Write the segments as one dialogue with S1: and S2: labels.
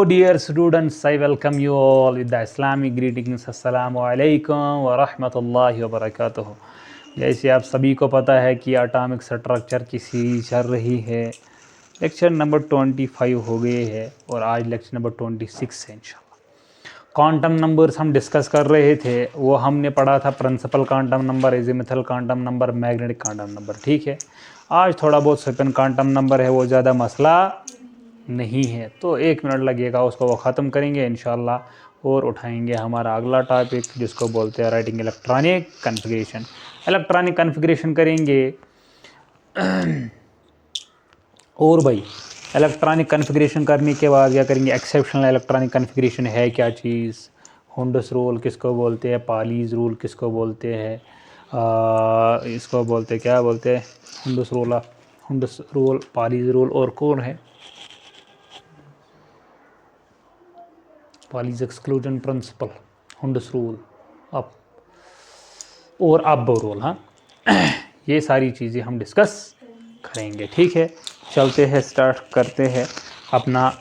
S1: Dear students, I welcome you all with the Islamic greetings. Assalamu alaikum wa rahmatullahi wa barakatuh. जैसे आप सभी को पता है कि एटॉमिक स्ट्रक्चर की सीरीज चल रही है। लेक्चर नंबर 25 हो गए है और आज लेक्चर नंबर 26 है इंशाल्लाह। क्वांटम नंबर्स हम डिस्कस कर रहे थे, वो हमने पढ़ा था principal quantum number, azimuthal quantum number, magnetic quantum number. ठीक है, आज थोड़ा बहुत सुपर क्वांटम नंबर है, वो ज़्यादा मसला नहीं है, तो 1 मिनट लगेगा, उसको वो ख़त्म करेंगे इंशाल्लाह और उठाएंगे हमारा अगला टॉपिक जिसको बोलते हैं writing electronic configuration. Electronic configuration करेंगे और भाई इलेक्ट्रॉनिक कन्फिगरेशन करने के बाद क्या करेंगे, एक्सेप्शनल इलेक्ट्रॉनिक कन्फिगरेशन है क्या चीज़, हुंडस रूल किसको बोलते हैं, पालीज रूल किसको बोलते हैं, इसको बोलते क्या बोलते हैं, हुंडस रूल, पालीज रूल, और कौन है पालीज एक्सक्लूजन प्रिंसिपल, हुंडस रूल, अब और अब रूल। हाँ, ये सारी चीज़ें हम डिस्कस करेंगे। ठीक है, चलते हैं, स्टार्ट करते हैं अपना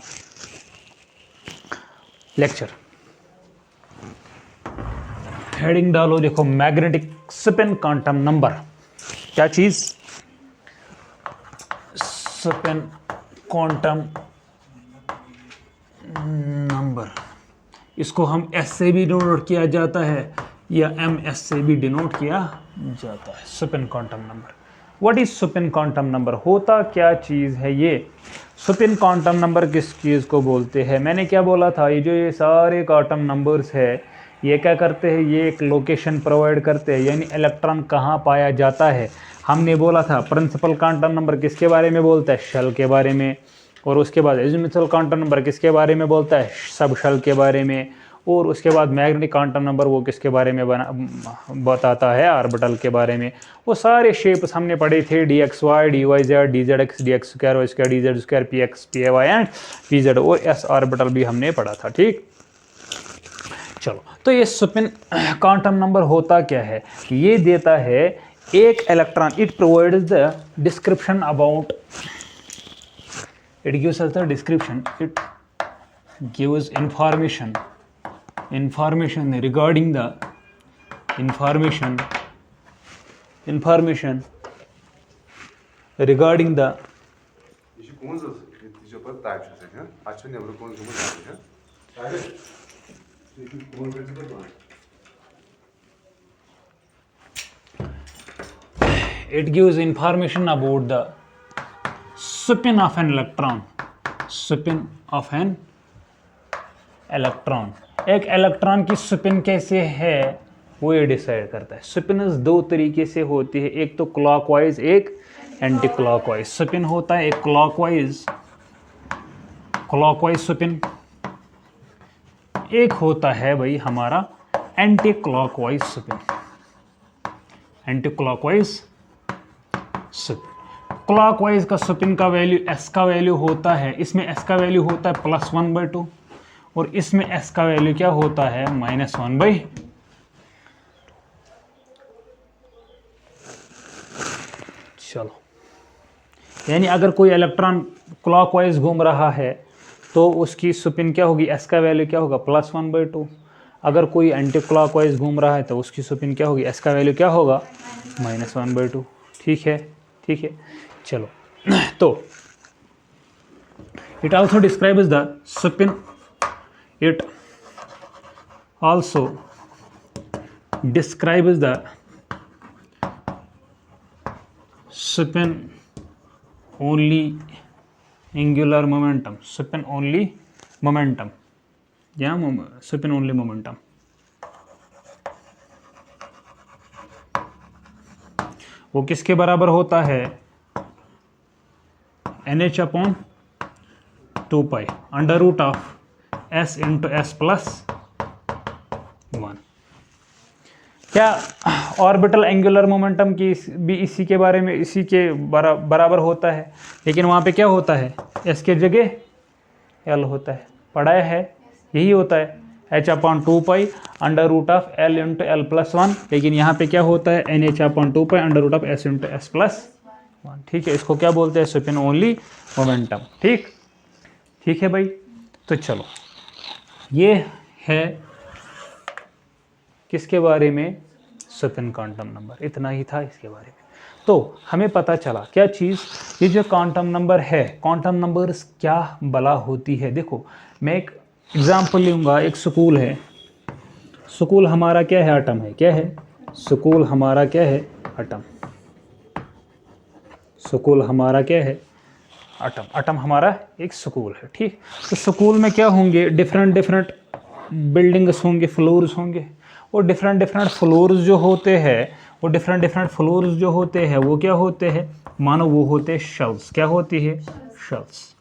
S1: लेक्चर। हेडिंग डालो, देखो मैग्नेटिक स्पिन क्वांटम नंबर। क्या चीज़? Spin quantum number. इसको हम एस से भी डिनोट किया जाता है या एम एस से भी डिनोट किया जाता है। Spin quantum number. What is spin quantum number? होता क्या चीज़ है ये? स्पिन क्वांटम नंबर किस चीज़ को बोलते हैं? मैंने क्या बोला था, ये सारे क्वांटम नंबर्स है, ये क्या करते हैं, ये एक लोकेशन प्रोवाइड करते हैं, यानी इलेक्ट्रॉन कहाँ पाया जाता है। हमने बोला था प्रिंसिपल क्वांटम नंबर किसके बारे में बोलता है, शेल के बारे में, और उसके बाद एजीमुथल क्वांटम नंबर किसके बारे में बोलता है, सब शेल के बारे में, और उसके बाद मैग्नेटिक क्वांटम नंबर वो किसके बारे में बताता है, ऑर्बिटल के बारे में। वो सारे शेप्स हमने पढ़े थे, d x Y, D Y Z, D Z x, D x square, Y square, D Z square, p x, p a y and p z, और एस ऑर्बिटल भी हमने पढ़ा था। ठीक, चलो, तो ये स्पिन क्वांटम नंबर होता क्या है? ये देता है एक electron, it provides the description about, it gives us the description, it gives information regarding the information regarding the it gives information about the spin of an electron, spin of an electron। एक electron की spin कैसे है वो ये decide करता है। Spins दो तरीके से होती है, एक तो क्लॉकवाइज, एक एंटी क्लॉकवाइज। स्पिन होता है एक क्लॉकवाइज स्पिन, एक होता है भाई हमारा anti clockwise spin, anti clockwise spin. Clockwise का स्पिन का वैल्यू, एस का वैल्यू होता है, इसमें एस का वैल्यू होता है +1/2 और इसमें एस का वैल्यू क्या होता है, -1/2। चलो, यानी अगर कोई इलेक्ट्रॉन क्लॉकवाइज घूम रहा है तो उसकी स्पिन क्या होगी, एस का वैल्यू क्या होगा, +1/2। अगर कोई एंटी क्लॉकवाइज घूम रहा है तो उसकी स्पिन क्या होगी, एस का वैल्यू क्या होगा, -1/2। ठीक है, ठीक है, चलो। तो it also describes the spin, it also describes the spin only angular momentum, spin only momentum, या spin only momentum। वो किसके बराबर होता है, NH/2π √s × s+1। क्या ऑर्बिटल एंगुलर मोमेंटम की भी इसी के बारे में, इसी के बराबर होता है, लेकिन वहाँ पे क्या होता है, s के जगह l होता है, पढ़ाया है, यही होता है h/2π √l × l+1, लेकिन यहाँ पे क्या होता है, NH/2π √s × s+1। ठीक है, इसको क्या बोलते हैं, स्पिन ओनली मोमेंटम। ठीक, ठीक है भाई, तो चलो, ये है किसके बारे में, सुपिन क्वांटम नंबर। इतना ही था इसके बारे में। तो हमें पता चला क्या चीज़, ये जो क्वांटम नंबर है, क्वांटम नंबर्स क्या बला होती है। देखो मैं एक एग्जांपल लूँगा, एक स्कूल है, स्कूल हमारा क्या है, एटम है, क्या है, स्कूल हमारा क्या है, एटम, स्कूल हमारा क्या है, एटम, एटम हमारा एक स्कूल है, ठीक। तो स्कूल में क्या होंगे, डिफरेंट डिफरेंट बिल्डिंग्स होंगे, फ्लोर्स होंगे, और डिफरेंट डिफरेंट फ्लोर्स जो होते हैं, वो डिफरेंट डिफरेंट फ्लोर्स जो होते हैं वो क्या होते हैं, मानो वो होते हैं शेल्स। क्या होती है, शेल्स।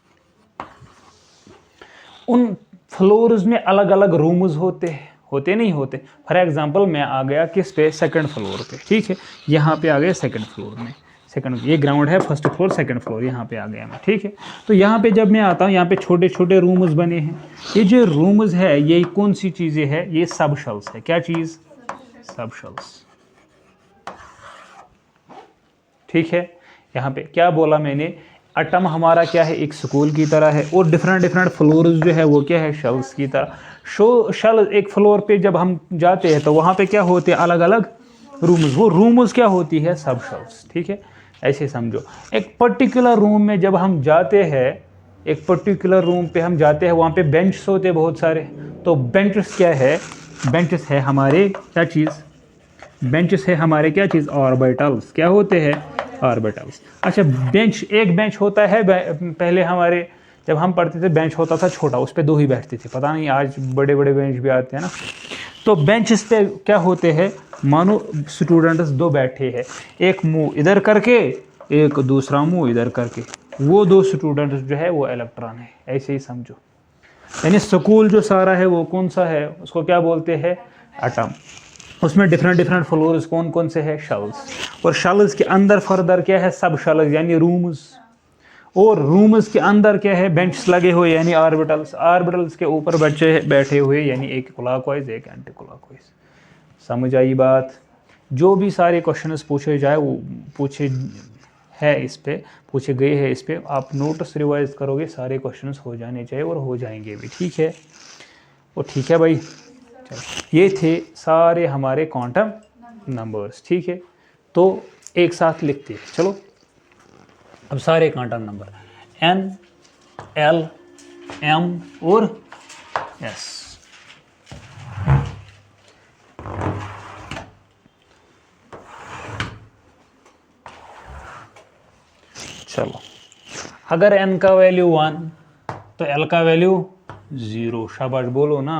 S1: उन फ्लोर्स में अलग अलग रूम्स होते हैं, होते नहीं होते। फॉर एग्जांपल मैं आ गया किस पे, सेकंड फ्लोर पे, ठीक है, यहाँ पे आ गया सेकंड फ्लोर में, सेकंड, ये ग्राउंड है, फर्स्ट फ्लोर सेकंड फ्लोर, यहाँ पे आ गया मैं, ठीक है। तो यहाँ पे जब मैं आता हूँ, यहाँ पे छोटे छोटे रूम्स बने हैं। ये जो रूम्स है ये कौन सी चीज़ें है, ये सब शेल्स है। क्या चीज़, सब शेल्स, ठीक है। यहाँ पे क्या बोला मैंने, एटम हमारा क्या है, एक स्कूल की तरह है, और डिफरेंट डिफरेंट फ्लोर्स जो है वो क्या है, शेल्स की तरह। शेल, एक फ्लोर पे जब हम जाते हैं तो वहाँ पे क्या होते हैं, अलग अलग रूम्स, वो रूम्स क्या होती है, सब शेल्स, ठीक है। ऐसे समझो, एक पर्टिकुलर रूम में जब हम जाते हैं, एक पर्टिकुलर रूम पे हम जाते हैं, वहाँ पे बेंच होते हैं बहुत सारे। तो बेंचेस क्या है, बेंचेस है हमारे क्या चीज़, बेंचेस है हमारे क्या चीज़, ऑर्बिटल्स। क्या होते हैं, ऑर्बिटल्स। अच्छा, बेंच, एक बेंच होता है, पहले हमारे जब हम पढ़ते थे बेंच होता था छोटा, उस पर दो ही बैठते थे, पता नहीं आज बड़े बड़े बेंच भी आते हैं ना। तो बेंचेस पे क्या होते हैं, मानो स्टूडेंट्स दो बैठे हैं, एक मुंह इधर करके, एक दूसरा मुंह इधर करके, वो दो स्टूडेंट्स जो है वो इलेक्ट्रॉन है। ऐसे ही समझो, यानी स्कूल जो सारा है वो कौन सा है, उसको क्या बोलते हैं, एटम। उसमें डिफरेंट डिफरेंट फ्लोर्स कौन कौन से है, शेल्स, और शेल्स के अंदर फर्दर क्या है, सब शेल्स यानी रूम्स, और रूम्स के अंदर क्या है, बेंच लगे हुए यानी ऑर्बिटल्स, ऑर्बिटल्स के ऊपर बच्चे बैठे हुए यानी एक क्लॉकवाइज एक एंटी क्लॉकवाइज। समझ आई बात। जो भी सारे क्वेश्चंस पूछे जाए वो पूछे है इस पे, पूछे गए हैं इस पे, आप नोट्स रिवाइज करोगे, सारे क्वेश्चंस हो जाने चाहिए और हो जाएंगे भी, ठीक है। और ठीक है भाई, चलो ये थे सारे हमारे क्वांटम नंबर्स, ठीक है। तो एक साथ लिखते हैं, चलो अब सारे quantum number, n, l, m और एस। चलो, अगर n का वैल्यू 1 तो l का वैल्यू 0, शाबाश बोलो ना।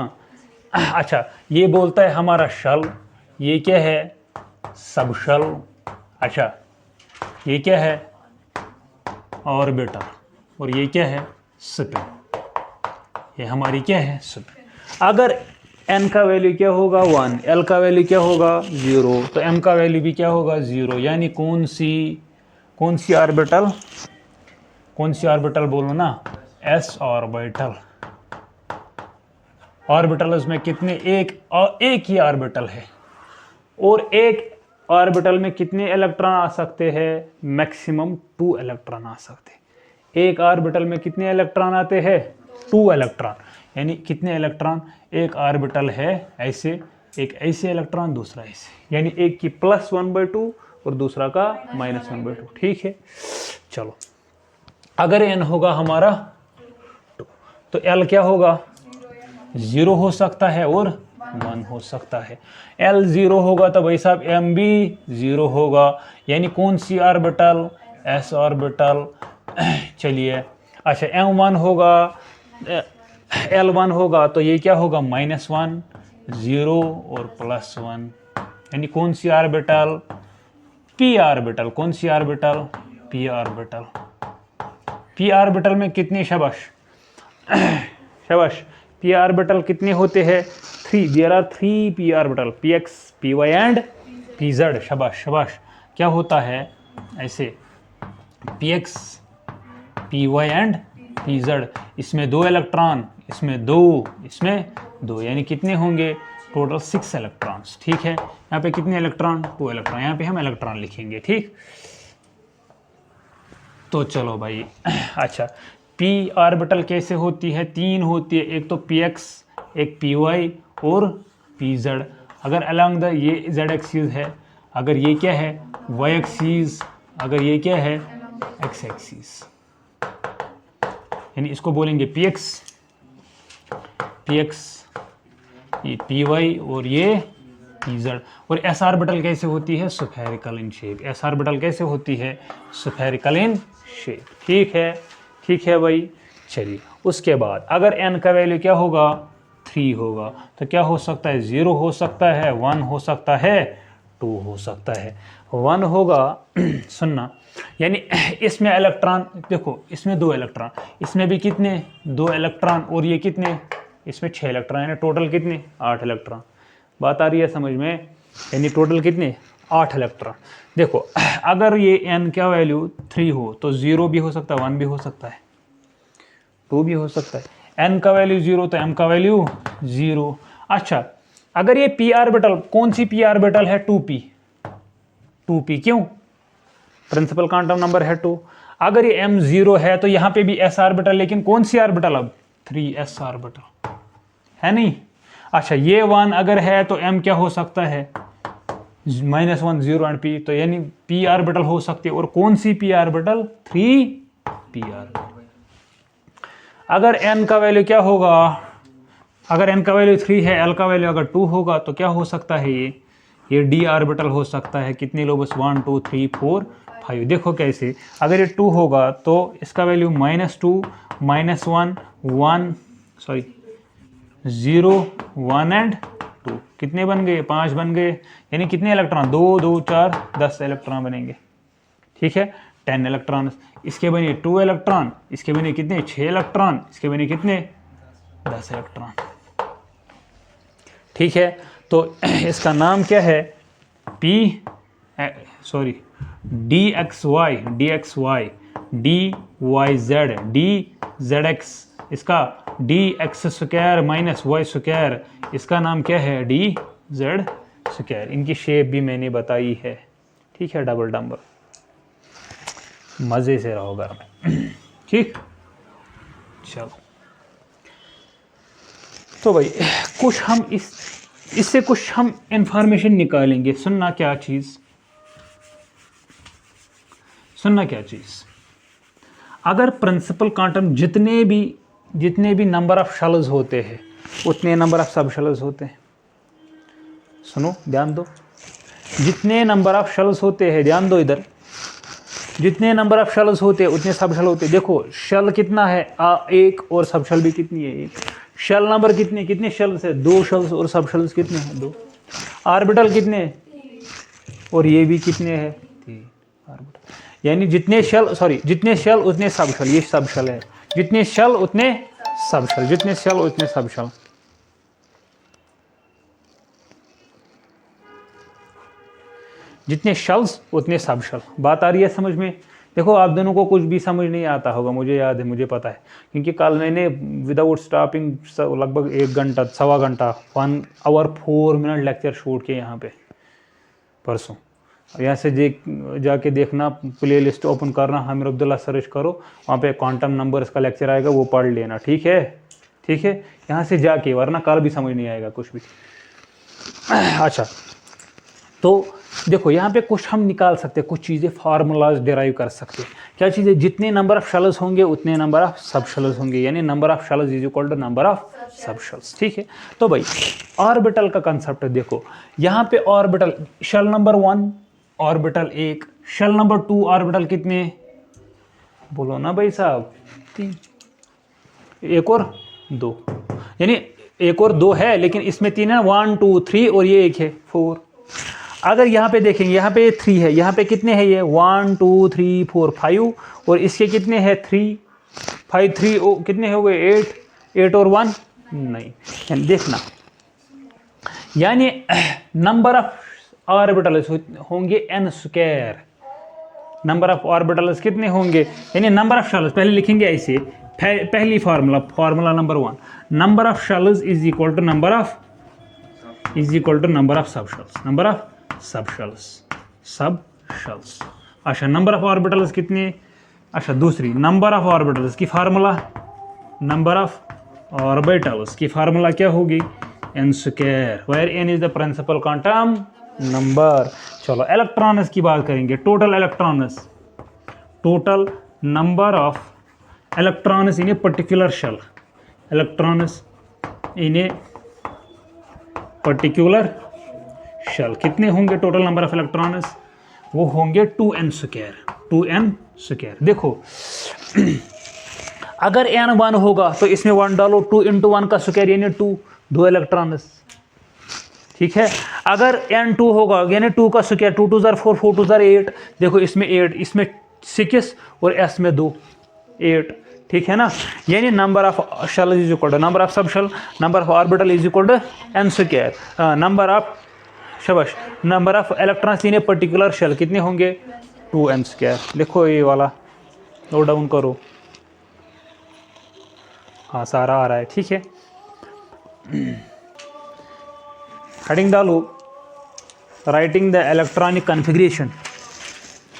S1: अच्छा, ये बोलता है हमारा शेल, ये क्या है, सब शेल। अच्छा, ये क्या है, ऑर्बिटल, और ये क्या है, स्पिन। ये हमारी क्या है, स्पिन। अगर n का वैल्यू क्या होगा 1, l का वैल्यू क्या होगा 0, तो m का वैल्यू भी क्या होगा 0। यानी कौन सी ऑर्बिटल, कौन सी ऑर्बिटल बोलो ना, s ऑर्बिटल। ऑर्बिटल्स में कितने, एक ही ऑर्बिटल है, और एक ऑर्बिटल में कितने इलेक्ट्रॉन आ सकते हैं, मैक्सिमम 2 इलेक्ट्रॉन आ सकते हैं। एक ऑर्बिटल में कितने इलेक्ट्रॉन आते हैं, 2 इलेक्ट्रॉन। यानी कितने इलेक्ट्रॉन, एक ऑर्बिटल है ऐसे, एक ऐसे इलेक्ट्रॉन, दूसरा ऐसे, यानी एक की +1/2 और दूसरा का -1/2, ठीक है। चलो, अगर n होगा हमारा 2 तो l क्या होगा, 0 हो सकता है और 1 हो सकता है। l 0 होगा तो भाई साहब m भी 0 होगा, यानी कौन सी ऑर्बिटल, s ऑर्बिटल। चलिए, अच्छा m1 होगा, l1 होगा तो ये क्या होगा, -1, 0 और +1, यानी कौन सी ऑर्बिटल, p ऑर्बिटल। कौन सी orbital, p orbital. p orbital में कितनी, शाबाश शाबाश, p ऑर्बिटल कितने होते हैं, 3। There are 3 p orbital, px, py and pz। शाबाश शाबाश, क्या होता है ऐसे, px, py एंड pz। इसमें 2 इलेक्ट्रॉन, इसमें 2, इसमें 2, यानी कितने होंगे, टोटल 6 इलेक्ट्रॉन्स, ठीक है। यहाँ पे कितने इलेक्ट्रॉन, 2 इलेक्ट्रॉन, यहाँ पे हम इलेक्ट्रॉन लिखेंगे, ठीक। तो चलो भाई, अच्छा पी ऑर्बिटल कैसे होती है, 3 होती है, एक तो px, एक py और pz। अगर अलॉन्ग द ये z एक्सिस है, अगर ये क्या है y एक्सिस, अगर ये क्या है x एक्सिस, यानी इसको बोलेंगे px, ये py और ये pz। और s ऑर्बिटल कैसे होती है, spherical in shape. s orbital कैसे होती है, स्फेरिकल इन शेप। ठीक है भाई। चलिए उसके बाद अगर n का वैल्यू क्या होगा, 3 होगा, तो क्या हो सकता है, 0 हो सकता है, 1 हो सकता है, 2 हो सकता है। 1 होगा सुनना, यानी इसमें इलेक्ट्रॉन देखो, इसमें 2 इलेक्ट्रॉन, इसमें भी कितने 2 इलेक्ट्रॉन, और ये कितने, इसमें 6 इलेक्ट्रॉन, यानी टोटल कितने 8 इलेक्ट्रॉन। बात आ रही है समझ में, यानी टोटल कितने 8 इलेक्ट्रॉन। देखो अगर ये n का वैल्यू 3 हो तो 0 भी हो सकता है, 1 भी हो सकता है, 2 भी हो सकता है। n का वैल्यू 0 तो m का वैल्यू 0। अच्छा अगर ये p ऑर्बिटल, कौन सी p ऑर्बिटल है, 2p, क्यों, प्रिंसिपल क्वांटम नंबर है 2। अगर ये m 0 है तो यहाँ पे भी s ऑर्बिटल, लेकिन कौन सी ऑर्बिटल, अब 3s ऑर्बिटल है नहीं। अच्छा ये 1 अगर है तो m क्या हो सकता है, -1 0 एंड p, तो यानी p ऑर्बिटल हो सकती है, और कौन सी p ऑर्बिटल, 3p ऑर्बिटल। अगर n का वैल्यू क्या होगा, अगर n का वैल्यू 3 है, l का वैल्यू अगर 2 होगा तो क्या हो सकता है, ये d ऑर्बिटल हो सकता है। कितने लोग, 1 2 3 4 5। देखो कैसे, अगर ये 2 होगा तो इसका वैल्यू -2 -1 1 सॉरी 0 1 एंड 2, कितने बन गए, 5 बन गए, यानी कितने इलेक्ट्रॉन, 2 2 4 10 इलेक्ट्रॉन बनेंगे। ठीक है, 10 इलेक्ट्रॉन, इसके बने 2 इलेक्ट्रॉन, इसके बने कितने 6 इलेक्ट्रॉन, इसके बने कितने 10 इलेक्ट्रॉन। ठीक है, तो इसका नाम क्या है, dxy dzx, इसका dx² - y², इसका नाम क्या है, dz²। इनकी शेप भी मैंने बताई है। ठीक है, डबल नंबर, मजे से रहो घर में। ठीक, चलो तो भाई कुछ हम इससे कुछ हम इंफॉर्मेशन निकालेंगे। सुनना क्या चीज, अगर प्रिंसिपल क्वांटम जितने भी नंबर ऑफ शेल्स होते हैं उतने नंबर ऑफ सब शेल्स होते हैं। सुनो ध्यान दो, जितने नंबर ऑफ शेल्स होते हैं, ध्यान दो इधर, जितने नंबर ऑफ शेल्स होते हैं उतने सब शेल होते हैं। देखो शेल कितना है, 1, और सब शेल भी कितनी है, 1। शेल नंबर कितने शेल्स है, 2 शेल्स, और सब शेल्स कितने हैं, 2। ऑर्बिटल कितने, और ये भी कितने हैं, 3 ऑर्बिटल। यानी जितने शेल उतने सब शेल, ये सब शेल है, जितने शेल उतने सब शेल, जितने शेल उतने सब शेल। जितने शेल्स उतने सब शेल। बात आ रही है समझ में। देखो आप दोनों को कुछ भी समझ नहीं आता होगा, मुझे याद है, मुझे पता है, क्योंकि कल मैंने विदाउट स्टॉपिंग लगभग 1 घंटा, सवा घंटा, 1 आवर 4 मिनट लेक्चर शूट किए यहाँ पे परसों। यहाँ से जाके देखना, प्ले लिस्ट ओपन करना, हामिर अब्दुल्ला सर्च करो, वहाँ पे क्वांटम नंबर्स का लेक्चर आएगा, वो पढ़ लेना। ठीक है, यहाँ से जाके, वरना कल भी समझ नहीं आएगा कुछ भी। अच्छा तो देखो यहाँ पे कुछ हम निकाल सकते हैं, कुछ चीज़ें फार्मूलाज डिराइव कर सकते हैं। क्या चीज़ें, जितने नंबर ऑफ शेल्स होंगे उतने नंबर ऑफ सब शेल्स होंगे, यानी number of shells is equal to number of sub shells. ठीक है, तो भाई ऑर्बिटल का कंसेप्ट देखो, यहाँ पे orbital, shell number 1 orbital 1, shell number 2 orbital कितने, बोलो ना भाई साहब, 3, 1 और 2, यानी 1 और 2 है, लेकिन इसमें 3 है, 1 2 3, और ये 1 है, 4। अगर यहाँ पे देखेंगे, यहाँ पे 3 है, यहाँ पे कितने हैं, ये 1 2 3 4 5, और इसके कितने हैं, 3 5 3, कितने हो गए, 8 और 1 नहीं। देखना, यानी नंबर ऑफ ऑर्बिटल्स होंगे n²। नंबर ऑफ ऑर्बिटल्स कितने होंगे, यानी नंबर ऑफ शेल्स, पहले लिखेंगे ऐसे, पहली formula number 1, number of shells is equal to number of sub shells, number of sub shells. अच्छा नंबर ऑफ ऑर्बिटल्स कितने, अच्छा दूसरी नंबर ऑफ ऑर्बिटल्स की फार्मूला, नंबर ऑफ ऑर्बिटल्स की फार्मूला क्या होगी, n square, where n is the principal quantum number. चलो electrons की बात करेंगे, total electrons, total number of electrons in a particular shell, electrons in a particular shell कितने होंगे टोटल नंबर ऑफ इलेक्ट्रॉन्स, वो होंगे 2n स्क्वायर, 2n स्क्वायर। देखो अगर n 1 होगा तो इसमें 1 डालो, 2 × 1 का स्क्वायर यानी 2, 2 इलेक्ट्रॉन्स, ठीक है। अगर n 2 होगा यानी 2 का स्क्वायर, 2 2 4, 4 2 8, देखो इसमें 8, इसमें 6 और s में 2, 8, ठीक है ना। यानी number of shell is equal to number of sub shell, number of orbital is equal to n square, number of शबाश, number of electrons in a particular shell कितने होंगे, 2n स्क्वायर। लिखो ये वाला, नोट डाउन करो, हाँ सारा आ रहा है, ठीक है। हेडिंग डालो writing the electronic configuration,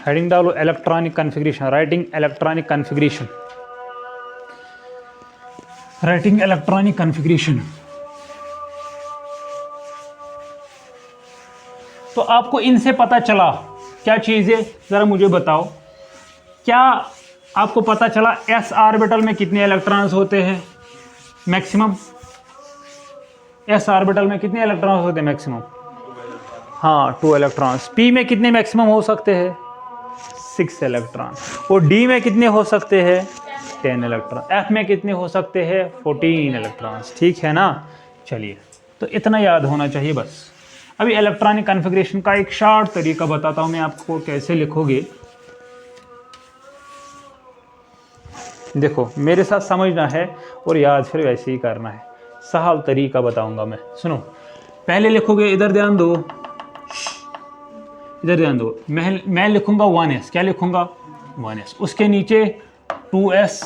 S1: heading डालो electronic configuration, writing electronic configuration, writing electronic configuration. तो आपको इनसे पता चला क्या चीज़ है, ज़रा मुझे बताओ, क्या आपको पता चला s ऑर्बिटल में कितने इलेक्ट्रॉन्स होते हैं मैक्सिमम, s ऑर्बिटल में कितने इलेक्ट्रॉन्स होते हैं मैक्सिमम, हाँ 2 इलेक्ट्रॉन्स। p में कितने मैक्सिमम हो सकते हैं, 6 इलेक्ट्रॉन, और d में कितने हो सकते हैं, 10 इलेक्ट्रॉन, f में कितने हो सकते हैं, 14 इलेक्ट्रॉन्स, ठीक है ना। चलिए तो इतना याद होना चाहिए बस। अभी इलेक्ट्रॉनिक कॉन्फ़िगरेशन का एक शॉर्ट तरीका बताता हूं मैं आपको, कैसे लिखोगे। देखो मेरे साथ समझना है और याद फिर वैसे ही करना है, सहल तरीका बताऊंगा मैं, सुनो। पहले लिखोगे, इधर ध्यान दो, इधर ध्यान दो, मैं लिखूंगा 1s, क्या लिखूंगा 1s, उसके नीचे 2s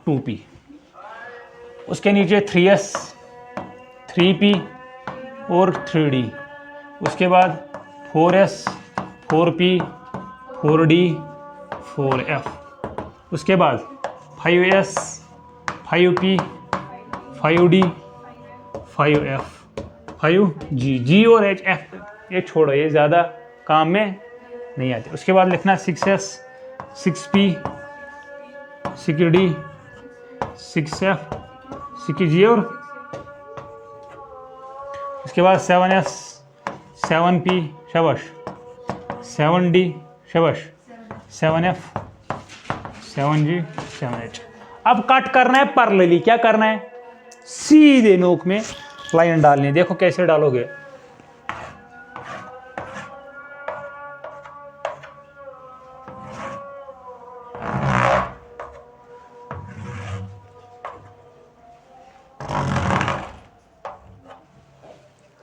S1: 2p, उसके नीचे 3s 3p और 3d, उसके बाद 4s 4p 4d 4f, उसके बाद 5s 5p 5d 5f 5g, g और h, f ये छोड़ो, ये ज़्यादा काम में नहीं आते। उसके बाद लिखना 6s 6p 6d 6f 6g, और उसके बाद 7s 7p शबाश 7d शबाश 7f 7g 7h। अब कट करना है पैरेलली, क्या करना है, सीधे नोक में लाइन डालनी है। देखो कैसे डालोगे,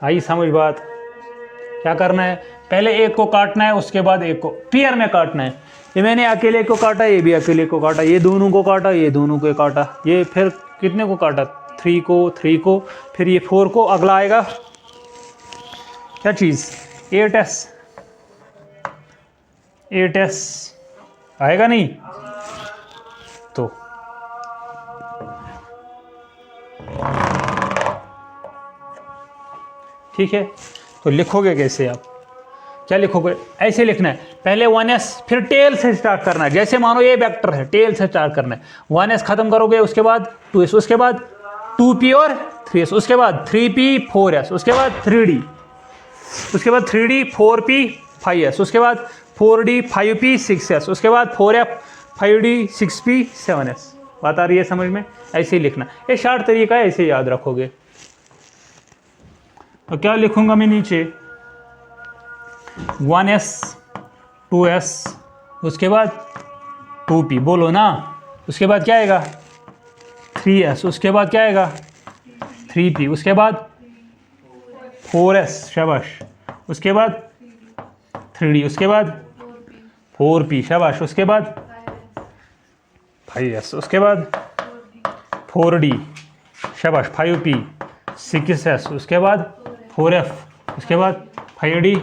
S1: आई समझ बात। क्या करना है, पहले एक को काटना है, उसके बाद एक को पेयर में काटना है। ये मैंने अकेले को काटा, ये भी अकेले को काटा, ये दोनों को काटा, ये दोनों को काटा, ये फिर कितने को काटा, 3 को, फिर ये 4 को, अगला आएगा क्या चीज़, 8s आएगा नहीं, तो ठीक है। तो लिखोगे कैसे आप, क्या लिखोगे, ऐसे लिखना है, पहले 1s, फिर टेल से स्टार्ट करना है। जैसे मानो ये वेक्टर है, टेल से स्टार्ट करना है, 1s खत्म करोगे, उसके बाद 2s, उसके बाद 2p और 3s, उसके बाद 3p 4s, उसके बाद 3d, उसके बाद 3d 4p 5s, उसके बाद 4d 5p 6s, उसके बाद 4f 5d 6p 7s। बात आ रही है समझ में, ऐसे ही लिखना, ये शॉर्ट तरीका है, ऐसे याद रखोगे। तो क्या लिखूंगा मैं नीचे, 1s 2s, उसके बाद 2p, बोलो ना, उसके बाद क्या आएगा 3s, उसके बाद क्या आएगा 3p, उसके बाद 4s शाबाश, उसके बाद 3d, उसके बाद 4p शाबाश, उसके बाद 5s, उसके बाद 4d शाबाश, 5p 6s, उसके बाद 4f, उसके बाद 5d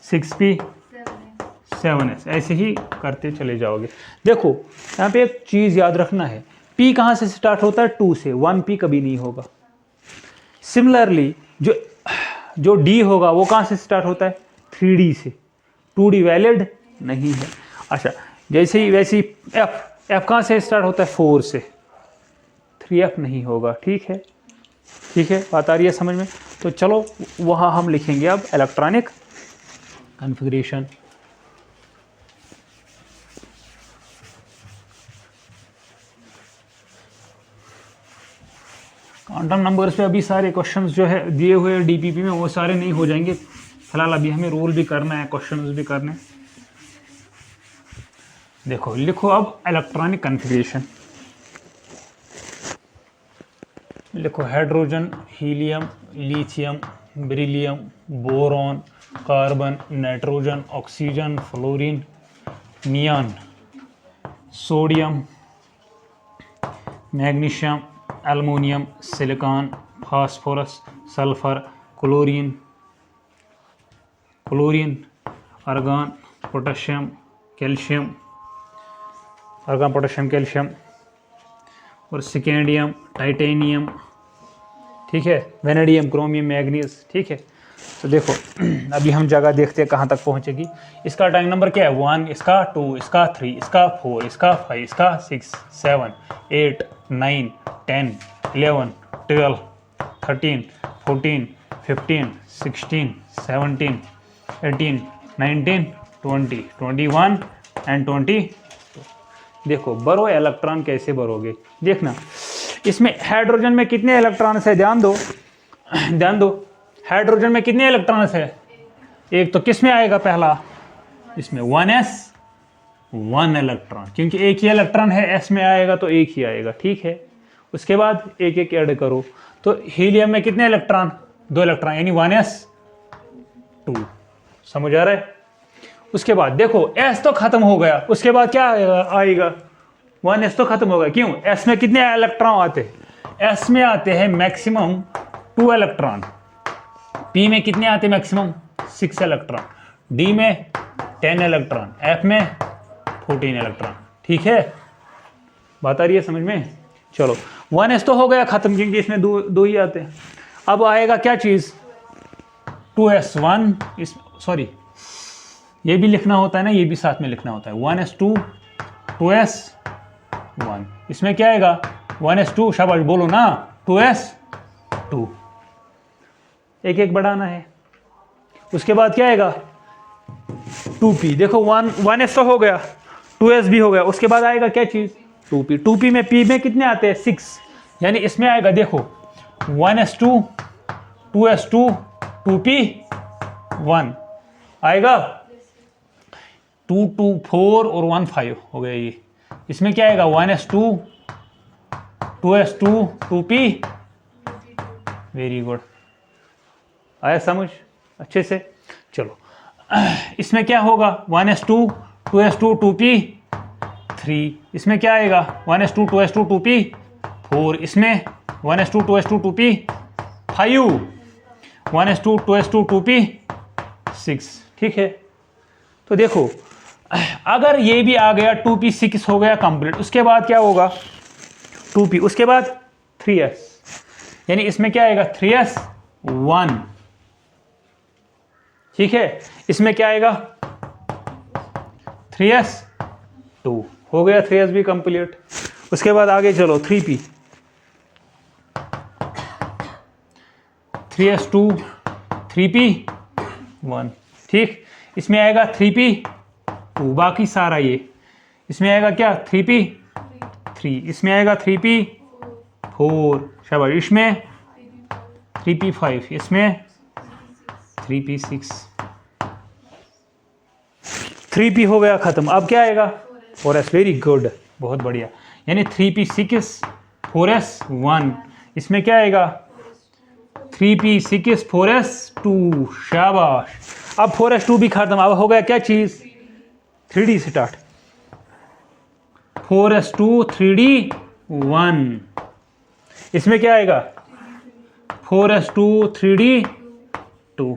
S1: 6p 7s, ऐसे ही करते चले जाओगे। देखो यहाँ पे एक चीज़ याद रखना है, P कहाँ से स्टार्ट होता है? 2 से, 1P कभी नहीं होगा। सिमिलरली जो D होगा वो कहाँ से स्टार्ट होता है? 3D से, 2D वैलिड नहीं है। अच्छा, जैसे ही वैसे ही F कहाँ से स्टार्ट होता है? 4 से, 3F नहीं होगा। ठीक है, ठीक है, बात आ रही है समझ में? तो चलो वहाँ हम लिखेंगे अब इलेक्ट्रॉनिक कॉन्फ़िगरेशन। क्वांटम नंबर्स पे अभी सारे क्वेश्चंस जो है दिए हुए डीपीपी में वो सारे नहीं हो जाएंगे फिलहाल, अभी हमें रोल भी करना है, क्वेश्चंस भी करने। देखो लिखो अब इलेक्ट्रॉनिक कॉन्फ़िगरेशन, लिखो hydrogen, helium, lithium, beryllium, boron, carbon, nitrogen, oxygen, fluorine, neon, sodium, magnesium, aluminium, silicon, phosphorus, sulphur, chlorine, argon, potassium, calcium, argon, potassium, calcium और स्कैंडियम, टाइटेनियम, ठीक है, वेनेडियम, क्रोमियम, मैग्नीज। ठीक है, तो देखो अभी हम जगह देखते हैं कहाँ तक पहुँचेगी। इसका टाइम नंबर क्या है? 1, इसका 2, इसका 3, इसका 4, इसका 5, इसका 6, 7, 8, 9, 10, 11, 12, 13, 14, 15, 16, 17, 18, 19, 20, 21 एंड 22। देखो बरो इलेक्ट्रॉन कैसे भरोगे, देखना इसमें हाइड्रोजन में कितने इलेक्ट्रॉन्स है? ध्यान दो, ध्यान दो, हाइड्रोजन में कितने इलेक्ट्रॉन्स है? एक तो किस में आएगा? पहला इसमें 1s, 1 इलेक्ट्रॉन, क्योंकि एक ही इलेक्ट्रॉन है, s में आएगा तो एक ही आएगा। ठीक है, उसके बाद एक एक ऐड करो, तो हीलियम में कितने इलेक्ट्रॉन? 2 इलेक्ट्रॉन, यानी 1s 2। समझ आ रहा है? उसके बाद देखो s तो खत्म हो गया, उसके बाद क्या आएगा? 1s तो खत्म हो गया। क्यों? s में कितने इलेक्ट्रॉन आते हैं? s में आते हैं मैक्सिमम 2 इलेक्ट्रॉन, p में कितने आते हैं? मैक्सिमम 6 इलेक्ट्रॉन, d में 10 इलेक्ट्रॉन, f में 14 इलेक्ट्रॉन। ठीक है, बात आ रही है समझ में? चलो 1s तो हो गया खत्म, क्योंकि इसमें दो ही आते हैं। अब आएगा क्या चीज? 2s1, इस सॉरी ये भी लिखना होता है ना, ये भी साथ में लिखना होता है। 1s2, 2s1, इसमें क्या आएगा? 1s2, शाबाश बोलो ना, 2s2, एक एक बढ़ाना है। उसके बाद क्या आएगा? 2p। देखो 1s तो हो गया, 2s भी हो गया, उसके बाद आएगा क्या चीज? 2p। 2p में p में कितने आते हैं? 6, यानी इसमें आएगा देखो 1s2, 2s2, 2p1 आएगा, 2 2 4 और 1 5 हो गया ये। इसमें क्या आएगा? 1s2, 2s2, 2p। Very good, आया समझ अच्छे से? चलो इसमें क्या होगा? 1s2, 2s2, 2p3। इसमें क्या आएगा? 1s2, 2s2, 2p4। इसमें 1s2, 2s2, 2p5, 1s2, 2s2, 2p6। ठीक है, तो देखो अगर ये भी आ गया 2p6 हो गया कंप्लीट, उसके बाद क्या होगा? 2p, उसके बाद 3s, यानी इसमें क्या आएगा? 3s1। ठीक है, इसमें क्या आएगा? 3s2 हो गया, 3s भी कंप्लीट। उसके बाद आगे चलो 3p, 3s2, 3p1। ठीक, इसमें आएगा 3p2, बाकी सारा ये इसमें आएगा क्या? 3p3, इसमें आएगा 3p4, शाबाश, इसमें 3p5, इसमें 3p6, 3p हो गया खत्म। अब क्या आएगा? 4s। वेरी गुड, बहुत बढ़िया, यानी 3p6, 4s1। इसमें क्या आएगा? 3p6, 4s2, शाबाश। अब 4s2 भी खत्म, अब हो गया क्या चीज? 3d start, 4s2, 3d1। इसमें क्या आएगा? 4s2, 3d2।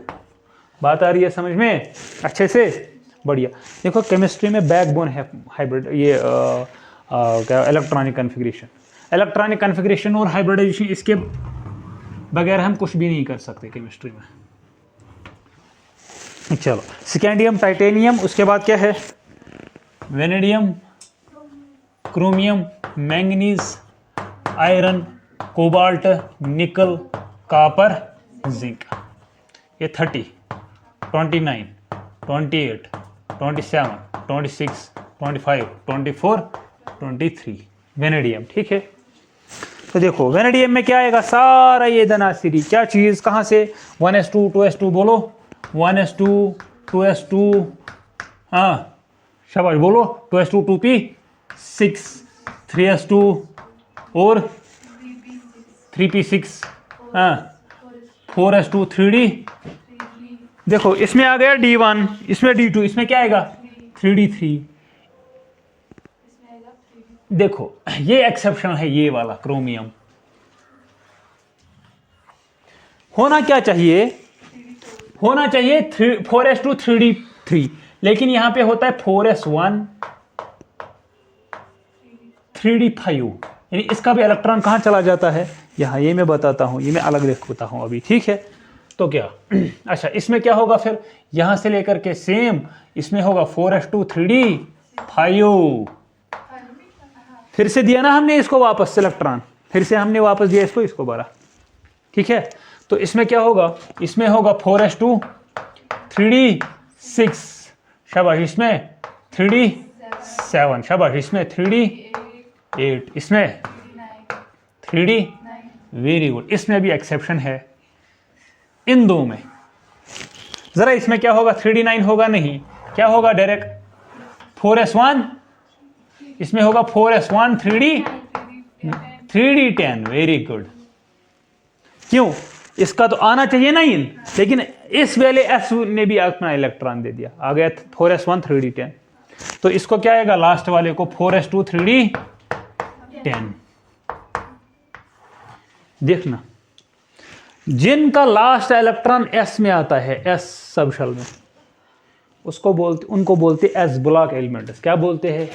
S1: बात आ रही है समझ में अच्छे से? बढ़िया। देखो केमिस्ट्री में बैकबोन है हाइब्रिड, ये क्या इलेक्ट्रॉनिक कन्फिग्रेशन। इलेक्ट्रॉनिक कन्फिग्रेशन और हाइब्रिडाइजेशन, इसके बगैर हम कुछ भी नहीं कर सकते केमिस्ट्री में। चलो स्कैंडियम, टाइटेनियम, उसके बाद क्या है, vanadium, chromium, manganese, iron, cobalt, निकल, कॉपर, जिंक। ये 30, 29, 28, 27, 26, 25, 24, 23 वेनेडियम। ठीक है, तो देखो वेनेडियम में क्या आएगा, सारा ये धनासिरी क्या चीज़, कहाँ से, 1s2 2s2 बोलो, 1s2 2s2, हाँ शाबाश बोलो, 2s2 2p6, 3s2 और 3p6, हाँ 4s2 3d। देखो इसमें आ गया d1, इसमें d2, इसमें क्या आएगा 3d3। देखो ये एक्सेप्शन है, ये वाला क्रोमियम। होना क्या चाहिए, होना चाहिए 4s2 3d3, लेकिन यहां पे होता है 4s1 3d5, यानी इसका भी इलेक्ट्रॉन कहां चला जाता है, यहां। ये मैं बताता हूं, ये मैं अलग लिखता हूं अभी, ठीक है। तो क्या अच्छा इसमें क्या होगा फिर, यहां से लेकर के सेम इसमें होगा 4s2 3d5, फिर से दिया ना हमने इसको वापस इलेक्ट्रॉन, फिर से हमने वापस दिया इसको, इसको भरा, ठीक है। तो इसमें क्या होगा, इसमें होगा 4s2 3d6, शाबाश, इसमें 3d7, शाबाश, इसमें 3d8, इसमें 3d, वेरी गुड। इसमें भी एक्सेप्शन है इन दो में। जरा इसमें क्या होगा, 3d9 होगा नहीं, क्या होगा डायरेक्ट 4s1, इसमें होगा 4s1 3d10, वेरी गुड। क्यों, इसका तो आना चाहिए 9, लेकिन इस वाले s ने भी अपना इलेक्ट्रॉन दे दिया, आ गया 4s1 3d10। तो इसको क्या आएगा, लास्ट वाले को 4s2 3d10। देखना, जिनका लास्ट इलेक्ट्रॉन s में आता है, s सबशेल में, उसको बोलते, उनको बोलते s ब्लॉक एलिमेंट्स। क्या बोलते हैं,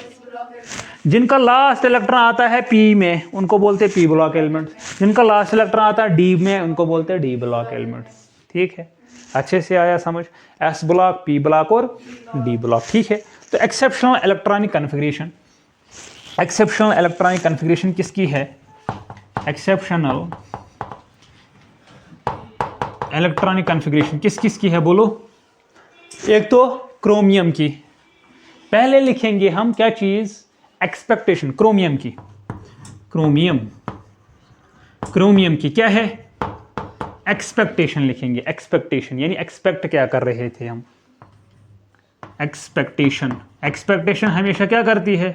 S1: जिनका लास्ट इलेक्ट्रॉन आता है p में, उनको बोलते हैं p ब्लॉक एलिमेंट्स। जिनका लास्ट इलेक्ट्रॉन आता है d में, उनको बोलते हैं d ब्लॉक एलिमेंट्स। ठीक है, अच्छे से आया समझ, s ब्लॉक, p ब्लॉक और d ब्लॉक। ठीक है, तो exceptional electronic configuration, exceptional electronic configuration किसकी है, एक्सेप्शनल इलेक्ट्रॉनिक कन्फिग्रेशन किस किस की है बोलो। एक तो क्रोमियम की, पहले लिखेंगे हम क्या चीज, एक्सपेक्टेशन, क्रोमियम की, क्रोमियम, क्रोमियम की क्या है, एक्सपेक्टेशन लिखेंगे। एक्सपेक्टेशन यानी एक्सपेक्ट क्या कर रहे थे हम, एक्सपेक्टेशन। एक्सपेक्टेशन हमेशा क्या करती है,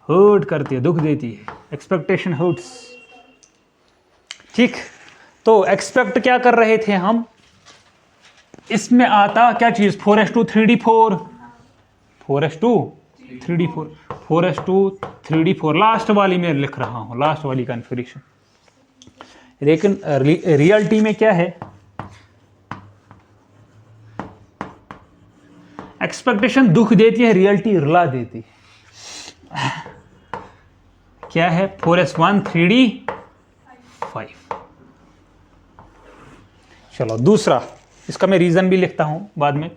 S1: हर्ट करती है, दुख देती है, एक्सपेक्टेशन हर्ट्स। ठीक, तो एक्सपेक्ट क्या कर रहे थे हम, इसमें आता क्या चीज, 4s2 3d4, 4s2 3d4, 4s2 3d4, last वाली में लिख रहा हूं, लास्ट वाली कन्फिग्रेशन। लेकिन रियलिटी में क्या है, एक्सपेक्टेशन दुख देती है, रियलिटी रुला देती है। क्या है, 4s1 3d5। चलो दूसरा, इसका मैं रीजन भी लिखता हूं बाद में।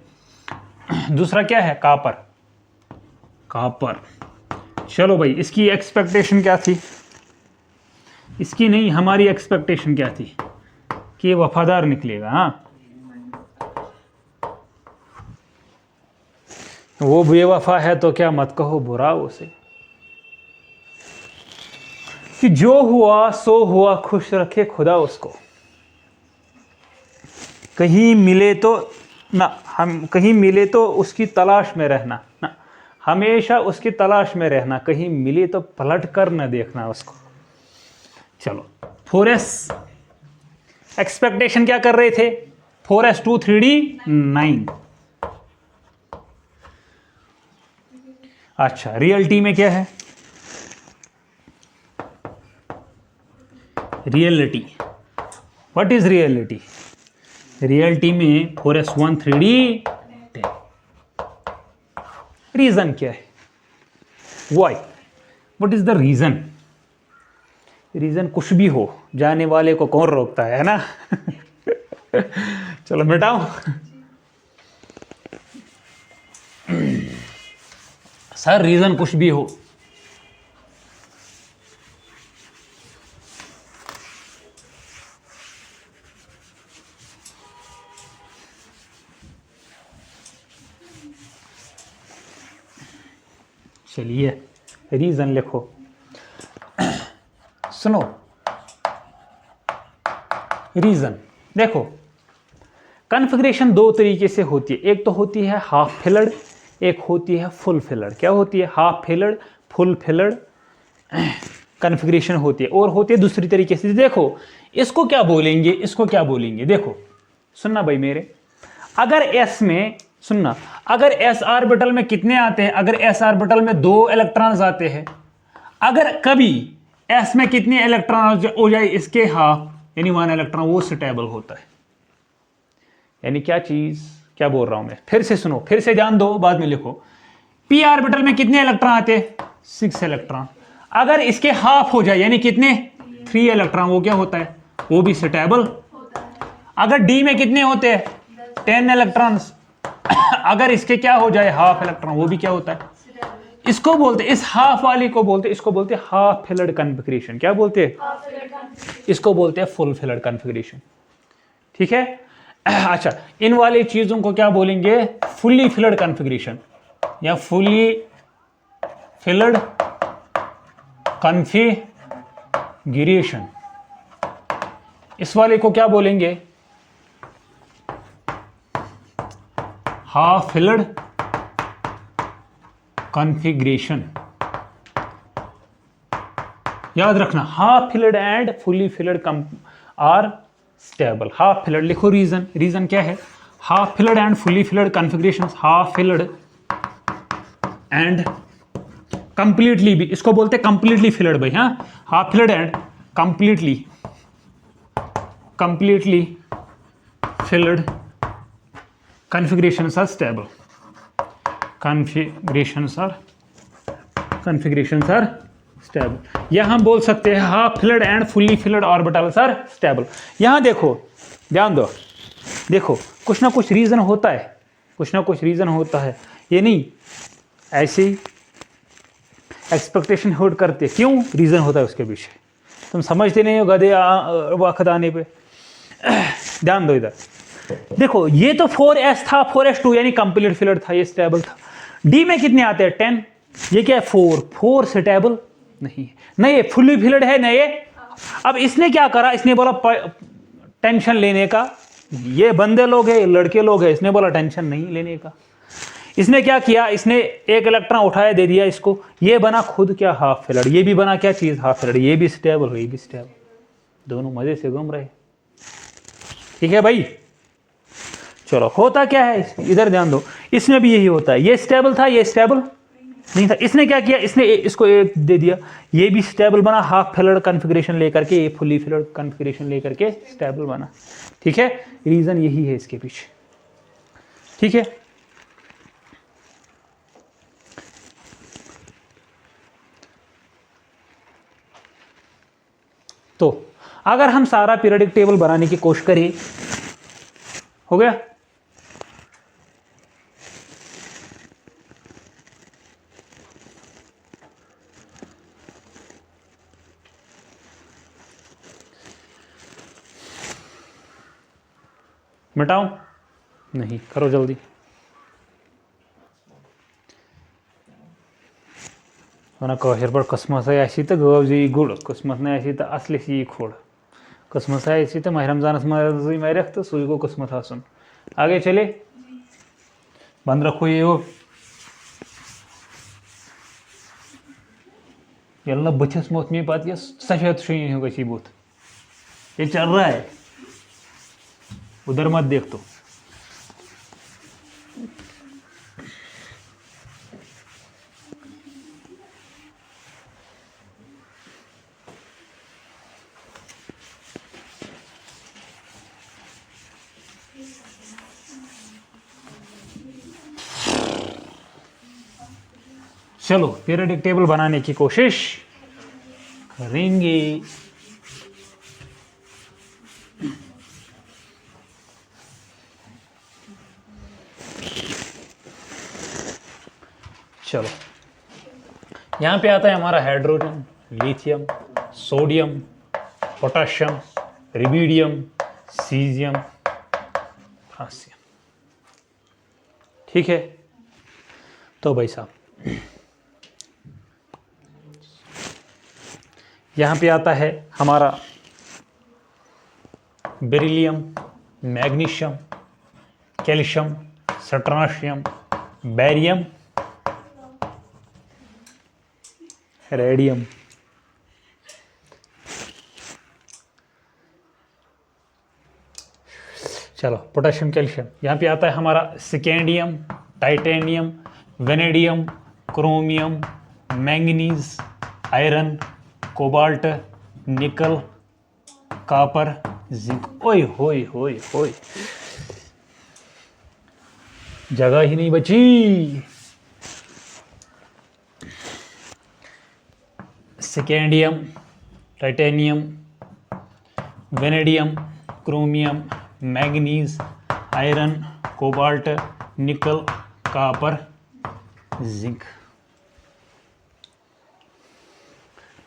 S1: दूसरा क्या है, कॉपर, कॉपर। चलो भाई, इसकी एक्सपेक्टेशन क्या थी, इसकी नहीं, हमारी एक्सपेक्टेशन क्या थी कि ये वफादार निकलेगा। हाँ, वो बेवफा है तो क्या मत कहो बुरा उसे, कि जो हुआ सो हुआ, खुश रखे खुदा उसको। कहीं मिले तो ना, हम कहीं मिले तो उसकी तलाश में रहना ना, हमेशा उसकी तलाश में रहना, कहीं मिले तो पलट कर न देखना उसको। चलो 4s एक्सपेक्टेशन क्या कर रहे थे, 4s2 3d9। अच्छा, रियलिटी में क्या है, reality, what is reality, reality में 4s1 3d10। रीजन क्या है? Why, what is the reason? Reason कुछ भी हो, जाने वाले को कौन रोकता है ना? चलो मिटाओ। सर रीजन कुछ भी हो, चलिए रीजन लिखो। सुनो, रीजन देखो, कॉन्फ़िगरेशन दो तरीके से होती है। एक तो होती है हाफ फिलड, एक होती है फुल फिलड। क्या होती है? Half filled, full filled configuration होती है। और होती है दूसरी तरीके से। देखो इसको क्या बोलेंगे, इसको क्या बोलेंगे? देखो सुनना भाई मेरे, अगर एस में, सुनना, अगर एस ऑर्बिटल में कितने आते हैं? अगर एस ऑर्बिटल में 2 इलेक्ट्रॉन्स आते हैं, अगर कभी एस में कितने इलेक्ट्रॉन हो जाए इसके हाफ, यानी 1 इलेक्ट्रॉन, वो स्टेबल होता है। यानी क्या चीज, क्या बोल रहा हूं मैं? फिर से सुनो, फिर से ध्यान दो, बाद में लिखो। पी ऑर्बिटल में कितने इलेक्ट्रॉन आते हैं? 6 इलेक्ट्रॉन। अगर इसके हाफ हो जाए, यानी कितने? 3 इलेक्ट्रॉन, वो क्या होता है? वो भी स्टेबल। अगर डी में कितने होते हैं? 10 इलेक्ट्रॉन्स। अगर इसके क्या हो जाए? हाफ इलेक्ट्रॉन, वो भी क्या होता है? इसको बोलते, इस हाफ वाली को बोलते, इसको बोलते हैं हाफ फिलड कॉन्फ़िगरेशन। क्या बोलते हैं? इसको बोलते हैं फुल फिलड कॉन्फ़िगरेशन। ठीक है। अच्छा, इन वाली चीजों को क्या बोलेंगे? फुल्ली फिलड कॉन्फ़िगरेशन या फुल्ली फिलड कॉन्फ़िगरेशन। इस वाले को क्या बोलेंगे? Half filled configuration. याद रखना, half filled and fully filled are stable. Half filled लिखो। रीजन, रीजन क्या है? Half filled and fully filled configuration, half filled and completely, भी इसको बोलते हैं कंप्लीटली फिलड भाई। हाँ, half filled and completely filled configurations are stable. configurations are stable। या हम बोल सकते हैं half filled and fully filled orbitals are stable. यहां देखो, ध्यान दो, देखो कुछ ना कुछ रीजन होता है, कुछ ना कुछ रीजन होता है। ये नहीं ऐसे ही एक्सपेक्टेशन होल्ड करते, क्यों? रीजन होता है उसके पीछे। तुम समझते नहीं हो गधे वक्त आने पे। ध्यान दो इधर, देखो ये तो 4s था, 4s2 यानी कंप्लीट फिलड था, ये स्टेबल था। डी में कितने आते हैं? 10। ये क्या है? 4 स्टेबल नहीं है, नहीं ये फुल्ली फिलड है, नहीं ये। अब इसने क्या करा? इसने बोला टेंशन लेने का, ये बंदे लोग हैं, लड़के लोग हैं, इसने बोला टेंशन नहीं लेने का। इसने क्या किया? इसने एक इलेक्ट्रॉन उठाया, दे दिया इसको, ये बना खुद क्या? Half filled. ये भी बना क्या चीज? Half filled. ये भी स्टेबल, ये भी स्टेबल, दोनों मजे से घूम रहे। ठीक है भाई। चलो, होता क्या है इधर ध्यान दो, इसमें भी यही होता है। ये स्टेबल था, ये स्टेबल नहीं था। इसने क्या किया? इसने इसको एक दे दिया, ये भी स्टेबल बना, हाफ फिलड कॉन्फ़िगरेशन लेकर के, ये फुली फिलड कॉन्फ़िगरेशन लेकर के स्टेबल बना। ठीक है, रीजन यही है इसके पीछे। ठीक है, तो अगर हम सारा पीरियडिक टेबल बनाने की कोशिश करें, हो गया? मिटाऊं? नहीं, करो जल्दी। वरना कशर पर कसमस ऐसी तो गव जी गुड़, कसमत नहीं ऐसी तो असली सी खोड़। कसमत ऐसी तो माह रमजान मारख तो सुई को कसमत आसन। आगे चले, बंद रखो ये वो यल्ला बचस मोत में बात, ये सफेद शुई होगा सी बूथ, ये चल रहा है, उधर मत देख तो। चलो पीरियोडिक टेबल बनाने की कोशिश करेंगे। चलो यहां पे आता है हमारा hydrogen, lithium, sodium, potassium, rubidium, caesium, francium. ठीक है, तो भाई साहब यहां पे आता है हमारा beryllium, magnesium, calcium, strontium, barium, radium. चलो पोटेशियम, कैल्शियम। यहाँ पे आता है हमारा scandium, titanium, vanadium, chromium, manganese, iron, cobalt, निकल, कॉपर, जिंक। ओए होए होए होए, जगह ही नहीं बची। Scandium, titanium, vanadium, chromium, manganese, iron, cobalt, निकल, कॉपर, जिंक।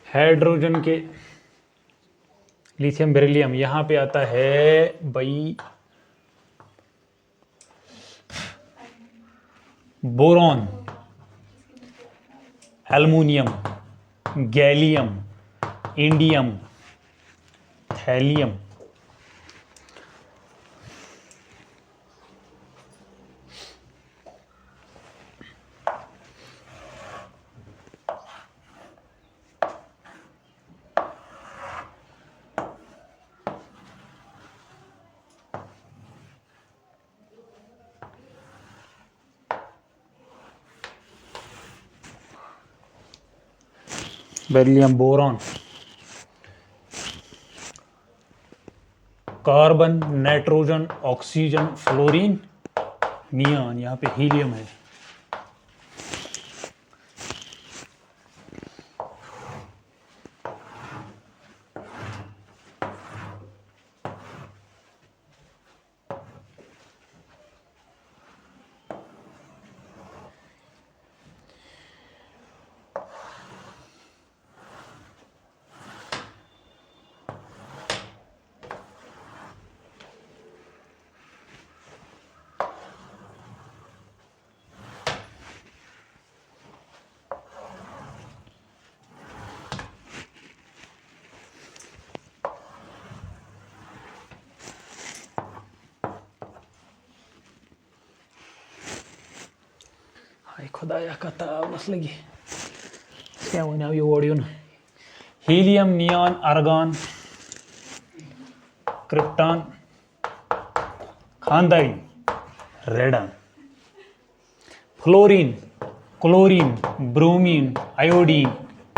S1: हाइड्रोजन के लिथियम, बेरिलियम। यहां पे आता है भाई boron, aluminium, gallium, indium, thallium. Beryllium, boron, carbon, nitrogen, oxygen, fluorine, neon. यहाँ पे हीलियम है। खुदाया कथा बस लगी क्या वो ये ऑडियो ना। Helium, neon, argon, krypton, xenon, radon, fluorine, chlorine, bromine, iodine,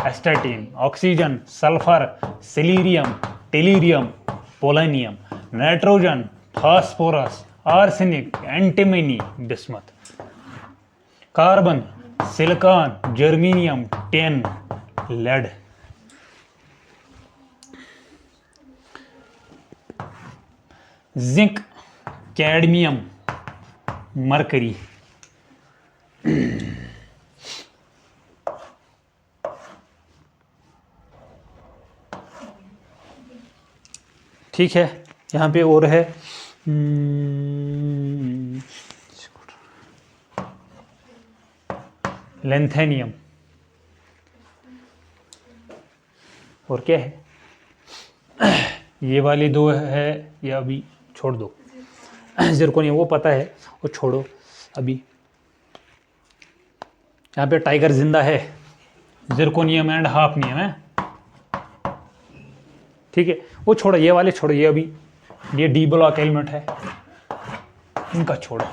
S1: astatine, oxygen, sulphur, selenium, tellurium, polonium, nitrogen, phosphorus, arsenic, antimony, bismuth, carbon, silicon, germanium, tin, lead. Zinc, cadmium, mercury. ठीक है, यहाँ पे और है लेंथेनियम। और क्या है ये वाली दो है, या अभी छोड़ दो। जिरकोनियम वो पता है, वो छोड़ो अभी। यहाँ पे टाइगर जिंदा है, जिरकोनियम एंड हाफनियम है। ठीक है, वो छोड़ो, ये वाले छोड़ो, ये अभी ये डी ब्लॉक एलिमेंट है, इनका छोड़ो।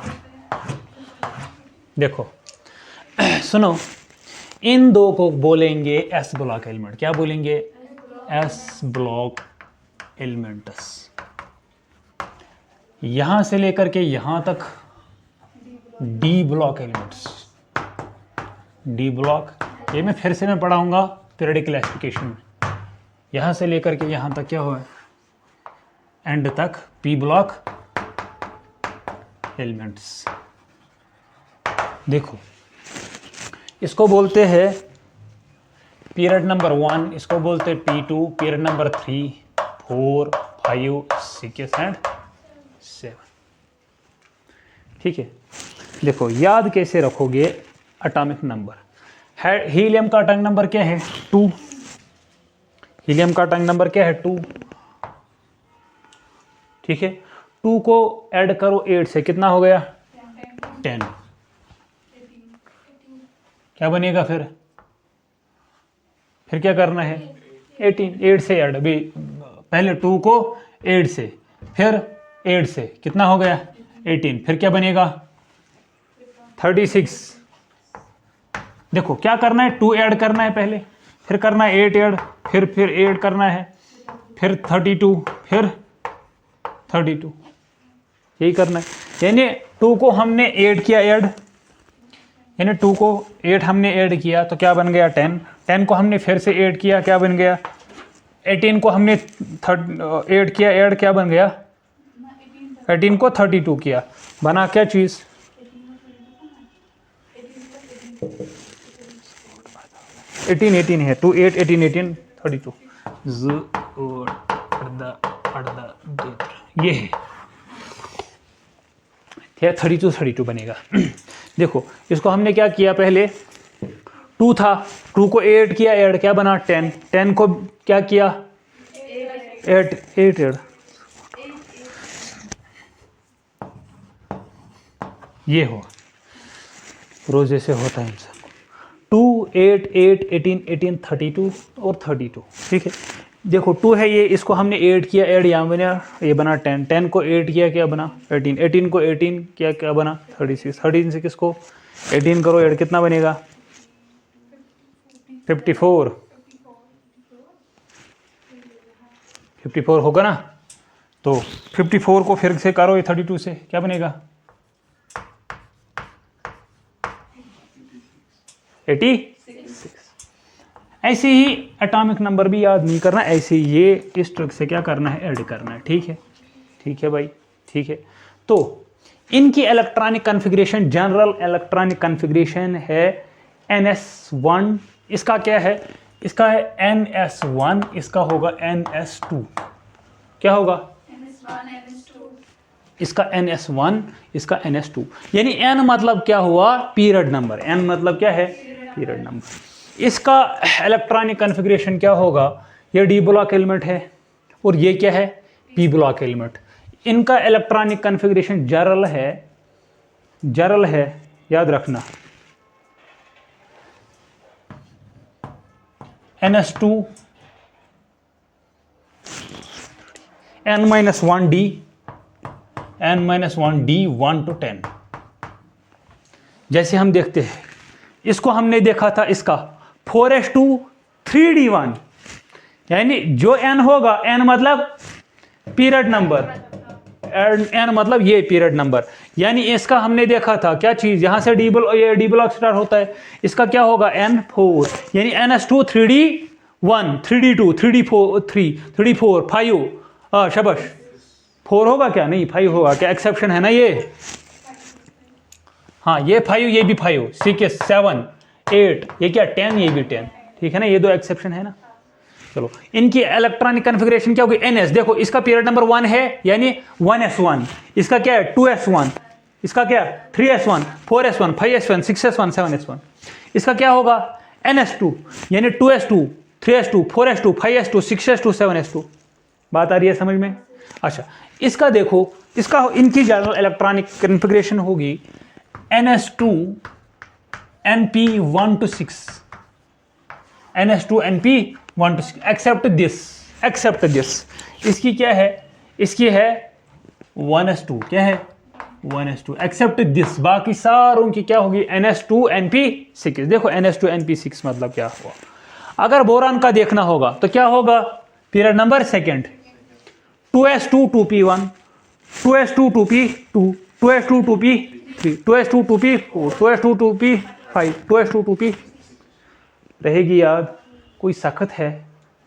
S1: देखो सुनो, इन दो को बोलेंगे एस ब्लॉक एलिमेंट। क्या बोलेंगे? S block elements. यहां से लेकर के यहां तक D block elements. D block, ये मैं फिर से मैं पढ़ाऊंगा पीरियडिक क्लासिफिकेशन में, यहाँ से लेकर के यहाँ तक क्या हुआ एंड तक पी ब्लॉक एलिमेंट्स। देखो इसको बोलते हैं पीरियड नंबर 1, इसको बोलते हैं P2, पीरियड नंबर 3, 4, 5, 6 एंड 7। ठीक है, देखो याद कैसे रखोगे एटॉमिक नंबर। हीलियम का एटॉमिक नंबर क्या है 2, हीलियम का एटॉमिक नंबर क्या है 2। ठीक है, 2 को ऐड करो 8 से, कितना हो गया 10। क्या बनेगा फिर क्या करना है 18, 8 से ऐड, अभी पहले 2 को 8 से, फिर 8 से कितना हो गया 18, फिर क्या बनेगा 36। देखो क्या करना है 2 ऐड करना है पहले, फिर करना है 8 ऐड, फिर 8 करना है, फिर 32, फिर 32, यही करना है। यानी 2 को हमने ऐड किया ऐड, यानी 2 को 8 हमने ऐड किया तो क्या बन गया 10, 10 को हमने फिर से ऐड किया क्या बन गया 18 को हमने ऐड किया ऐड क्या बन गया 18 को 32 किया, बना क्या चीज़ 18 है 2 8 18 18 32 ये है 32 बनेगा। देखो इसको हमने क्या किया पहले 2 था, 2 को 8 किया ऐड क्या बना 10, 10 को क्या किया 8 ऐड, ये हो रोज ऐसे होता है इंसान 2 8 8 18 18 32 और 32। ठीक है, देखो 2 है ये, इसको हमने ऐड किया ऐड यहाँ बना ये बना 10, 10 को ऐड किया क्या बना 18, 18 को 18 किया क्या बना 36, 13 से किसको 18 करो ऐड कितना बनेगा 54, 54 होगा ना, तो 54 को फिर से करो ये 32 से क्या बनेगा 86। ऐसे ही एटॉमिक नंबर भी याद नहीं करना, ऐसे ये इस ट्रिक से क्या करना है ऐड करना है। ठीक है भाई, ठीक है। तो इनकी electronic configuration general electronic configuration है NS1, इसका क्या है इसका है NS1, इसका होगा NS2, क्या होगा इसका NS1 इसका NS2, यानी N मतलब क्या हुआ पीरियड नंबर, N मतलब क्या है पीरियड नंबर। इसका इलेक्ट्रॉनिक कॉन्फ़िगरेशन क्या होगा, ये डी ब्लॉक एलिमेंट है और ये क्या है पी ब्लॉक एलिमेंट। इनका इलेक्ट्रॉनिक कॉन्फ़िगरेशन जरल है याद रखना, NS2 N-1D N-1D 1 to 10। जैसे हम देखते हैं इसको हमने देखा था इसका 4s2 3d1, यानी जो n होगा n मतलब पीरियड नंबर, n मतलब ये पीरियड नंबर, यानी इसका हमने देखा था क्या चीज यहां से डी ब्लॉक स्टार्ट होता है, इसका क्या होगा N4, यानी NS2 3d1 3d2 3d4 3 3d4 5 शबाश 4 होगा क्या नहीं 5 होगा क्या, एक्सेप्शन है ना ये, हाँ ये 5 ये भी 5 6 7 8 ये क्या 10 ये भी 10, ठीक है ना, ये दो एक्सेप्शन है ना। चलो इनकी इलेक्ट्रॉनिक कॉन्फ़िगरेशन क्या होगी NS, देखो इसका पीरियड नंबर 1 है यानी 1s1, इसका क्या है 2s1, इसका क्या 3s1 4s1 5s1 6s1 7s1, इसका क्या होगा NS2 यानी 2s2 3s2 4s2 5s2 6s2 7s2। बात आ रही है समझ में। अच्छा इसका देखो इसका इनकी जनरल इलेक्ट्रॉनिक कॉन्फ़िगरेशन होगी NS2 NP 1 to 6 NS2 NP 1 to 6 accept this इसकी क्या है इसकी है 1s2 क्या है 1s2 एक्सेप्ट दिस, बाकी सारों की क्या होगी NS2 NP 6। देखो NS2 NP 6 मतलब क्या हुआ, अगर बोरान का देखना होगा तो क्या होगा period number second 2s2 2p1 2s2 2p2 2s2 2p3 2s2 2p4 2s2 2p 5 2s2 2p रहेगी याद, कोई सख्त है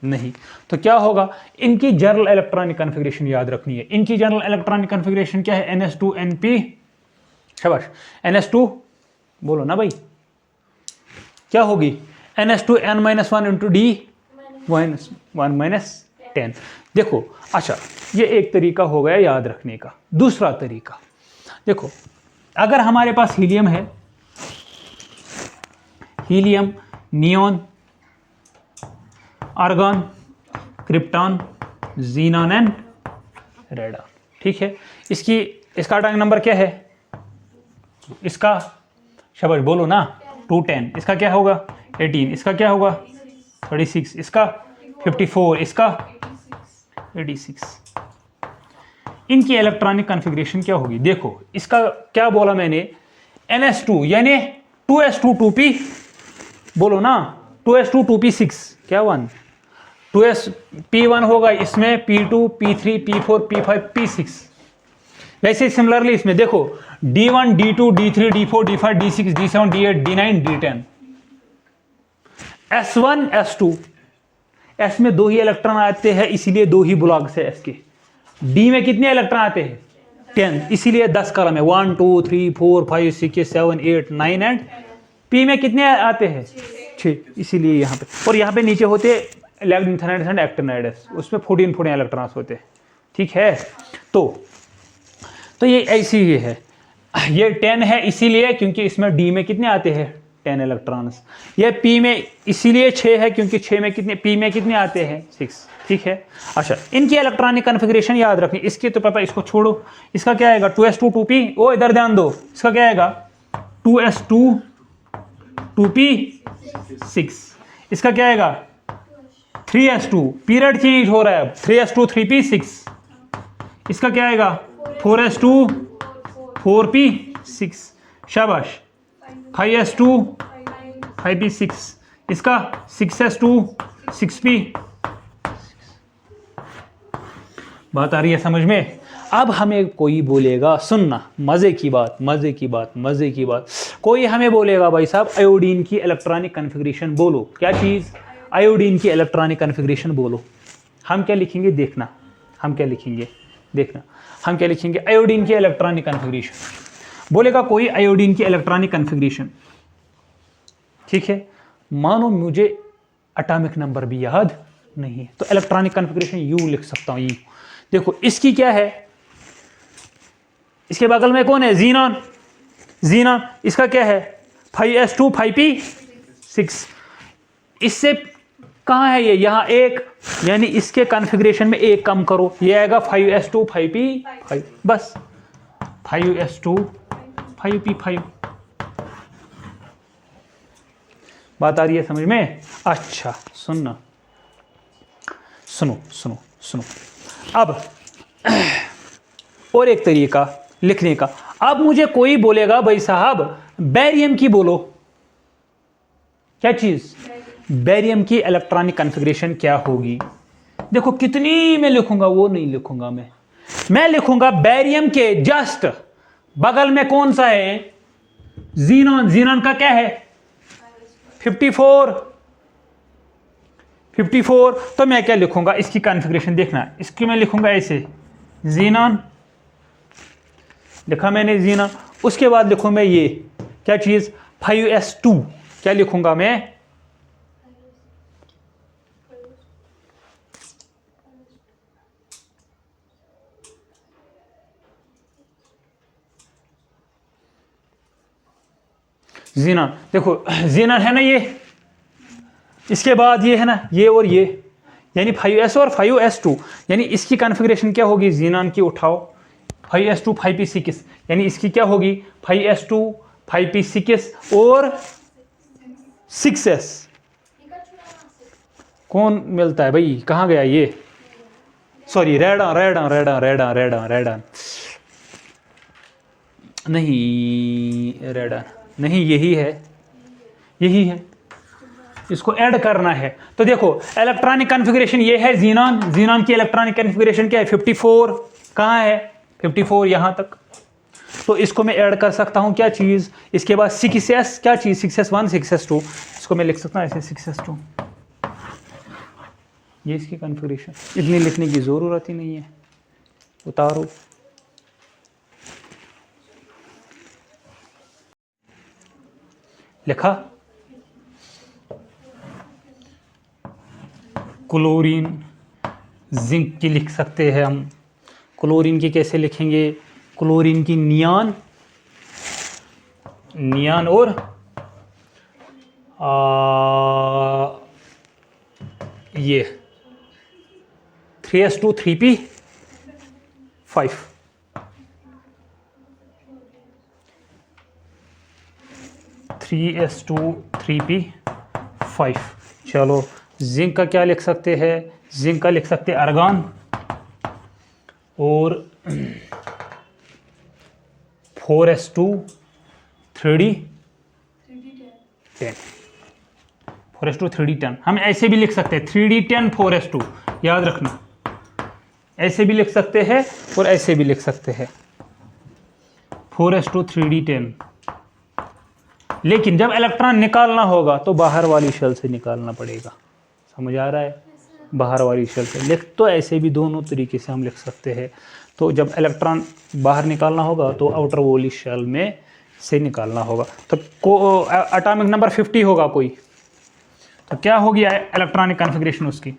S1: नहीं। तो क्या होगा, इनकी जनरल इलेक्ट्रॉनिक कॉन्फ़िगरेशन याद रखनी है। इनकी जनरल इलेक्ट्रॉनिक कॉन्फ़िगरेशन क्या है, ns2np, शाबाश, ns2 बोलो ना भाई, क्या होगी, ns2n-1 इंटू d -1 -10। देखो अच्छा, ये एक तरीका हो गया याद रखने का। दूसरा तरीका देखो, अगर हमारे पास हीलियम है, helium, neon, argon, krypton, xenon and radon, ठीक है। इसका एटॉमिक नंबर क्या है, इसका शाबाश बोलो ना 210, इसका क्या होगा 18, इसका क्या होगा 36, इसका 54, इसका 86। इनकी इलेक्ट्रॉनिक कॉन्फ़िगरेशन क्या होगी, देखो इसका क्या बोला मैंने, ns2 यानी 2s2 2p, बोलो ना 2s2 2p6, क्या 1 2s p1 होगा, इसमें p2 p3 p4 p5 p6। वैसे सिमिलरली इसमें देखो d1 d2 d3 d4 d5 d6 d7 d8 d9 d10, s1 s2, s में 2 ही इलेक्ट्रॉन आते हैं इसीलिए 2 ही ब्लॉक्स है s के। d में कितने इलेक्ट्रॉन आते हैं 10, इसीलिए 10 कॉलम है, 1 2 3 4 5 6 7 8 9 एंड p में कितने आते हैं 6, इसीलिए यहाँ पे। और यहाँ पे नीचे होते लैग्निथाइड्स एंड एक्टिनाइड्स, उसमें 14 इलेक्ट्रॉन्स होते हैं, ठीक है। तो ये ऐसी ही है, ये 10 है इसीलिए क्योंकि इसमें d में कितने आते हैं 10 इलेक्ट्रॉन्स। ये p में इसीलिए 6 है क्योंकि 6 में कितने, p में कितने आते हैं 6, ठीक है। अच्छा, इनकी इलेक्ट्रॉनिक कॉन्फ़िगरेशन याद रखनी, इसके तो पापा इसको छोड़ो, इसका क्या आएगा 2s2 2p, ओ इधर ध्यान दो, इसका क्या आएगा 2s2 2p6, इसका क्या आएगा 3s2, पीरियड चेंज हो रहा है, 3s2 3p6, इसका क्या आएगा 4s2 4p6, शाबाश, 5s2 5p6, इसका 6s2 6p। बात आ रही है समझ में। अब हमें कोई बोलेगा, सुनना मजे की बात, मजे की बात, मजे की बात, कोई हमें बोलेगा भाई साहब आयोडीन की इलेक्ट्रॉनिक कॉन्फ़िगरेशन बोलो, क्या चीज़, आयोडीन की इलेक्ट्रॉनिक कॉन्फ़िगरेशन बोलो। हम क्या लिखेंगे देखना, हम क्या लिखेंगे देखना, हम क्या लिखेंगे, आयोडीन की इलेक्ट्रॉनिक कॉन्फ़िगरेशन। बोलेगा कोई आयोडीन की इलेक्ट्रॉनिक कॉन्फ़िगरेशन, ठीक है, मानो मुझे एटॉमिक नंबर भी याद नहीं है, तो इलेक्ट्रॉनिक कॉन्फ़िगरेशन यू लिख सकता हूँ, यू। देखो इसकी क्या है, इसके बगल में कौन है जीनॉन, जीनॉन, इसका क्या है 5s2 5p6, इससे कहाँ है ये, यहाँ एक, यानी इसके कॉन्फ़िगरेशन में एक कम करो, ये आएगा 5s2 5p5, बस 5s2 5p5। बात आ रही है समझ में। अच्छा सुनना, सुनो सुनो सुनो, अब और एक तरीका लिखने का। अब मुझे कोई बोलेगा भाई साहब बेरियम की बोलो, क्या चीज, बेरियम की इलेक्ट्रॉनिक कॉन्फ़िगरेशन क्या होगी। देखो कितनी मैं लिखूंगा वो नहीं लिखूंगा, मैं लिखूंगा बेरियम के जस्ट बगल में कौन सा है जीनॉन, जीनॉन का क्या है 54, तो मैं क्या लिखूंगा इसकी कॉन्फ़िगरेशन देखना, इसकी मैं लिखूंगा ऐसे जीनॉन, लिखा मैंने जीनॉन, उसके बाद लिखूं मैं ये क्या चीज 5s2, क्या लिखूंगा मैं जीनॉन। देखो जीनॉन है ना ये, इसके बाद ये है ना ये और ये, यानी 5s और 5s2, यानी इसकी कॉन्फ़िगरेशन क्या होगी जीनॉन की, उठाओ 5s2 5p6, यानी इसकी क्या होगी 5s2 5p6 और 6s। कौन मिलता है भाई, कहाँ गया ये, sorry radon radon radon radon radon radon नहीं, रेडॉन नहीं, यही है, यही है, इसको ऐड करना है। तो देखो इलेक्ट्रॉनिक कॉन्फ़िगरेशन ये है जीनॉन, जीनॉन की इलेक्ट्रॉनिक कॉन्फ़िगरेशन क्या है 54, कहाँ है 54 यहां तक, तो इसको मैं ऐड कर सकता हूँ क्या चीज़, इसके बाद 6s क्या चीज़, 6s1 6s2, इसको मैं लिख सकता हूँ ऐसे 6s2। ये इसकी कॉन्फ़िगरेशन, इतनी लिखने की ज़रूरत ही नहीं है। उतारो, लिखा। क्लोरीन जिंक की लिख सकते हैं हम। क्लोरीन की कैसे लिखेंगे, क्लोरीन की नियान, नियान और ये 3s2 3p5, चलो जिंक का क्या लिख सकते हैं, जिंक का लिख सकते हैं अर्गान और 4s2 3d10, 4s2 3d10। हम ऐसे भी लिख सकते हैं 3d10 4s2, याद रखना, ऐसे भी लिख सकते हैं और ऐसे भी लिख सकते हैं 4s2 3d10। लेकिन जब इलेक्ट्रॉन निकालना होगा तो बाहर वाली शेल से निकालना पड़ेगा, समझ आ रहा है, बाहर वाली शेल से। लिख तो ऐसे भी दोनों तरीके से हम लिख सकते हैं। तो जब इलेक्ट्रॉन बाहर निकालना होगा तो आउटर वाली शेल में से निकालना होगा। तो एटॉमिक नंबर 50 होगा कोई, तो क्या हो गया इलेक्ट्रॉनिक कॉन्फ़िगरेशन उसकी,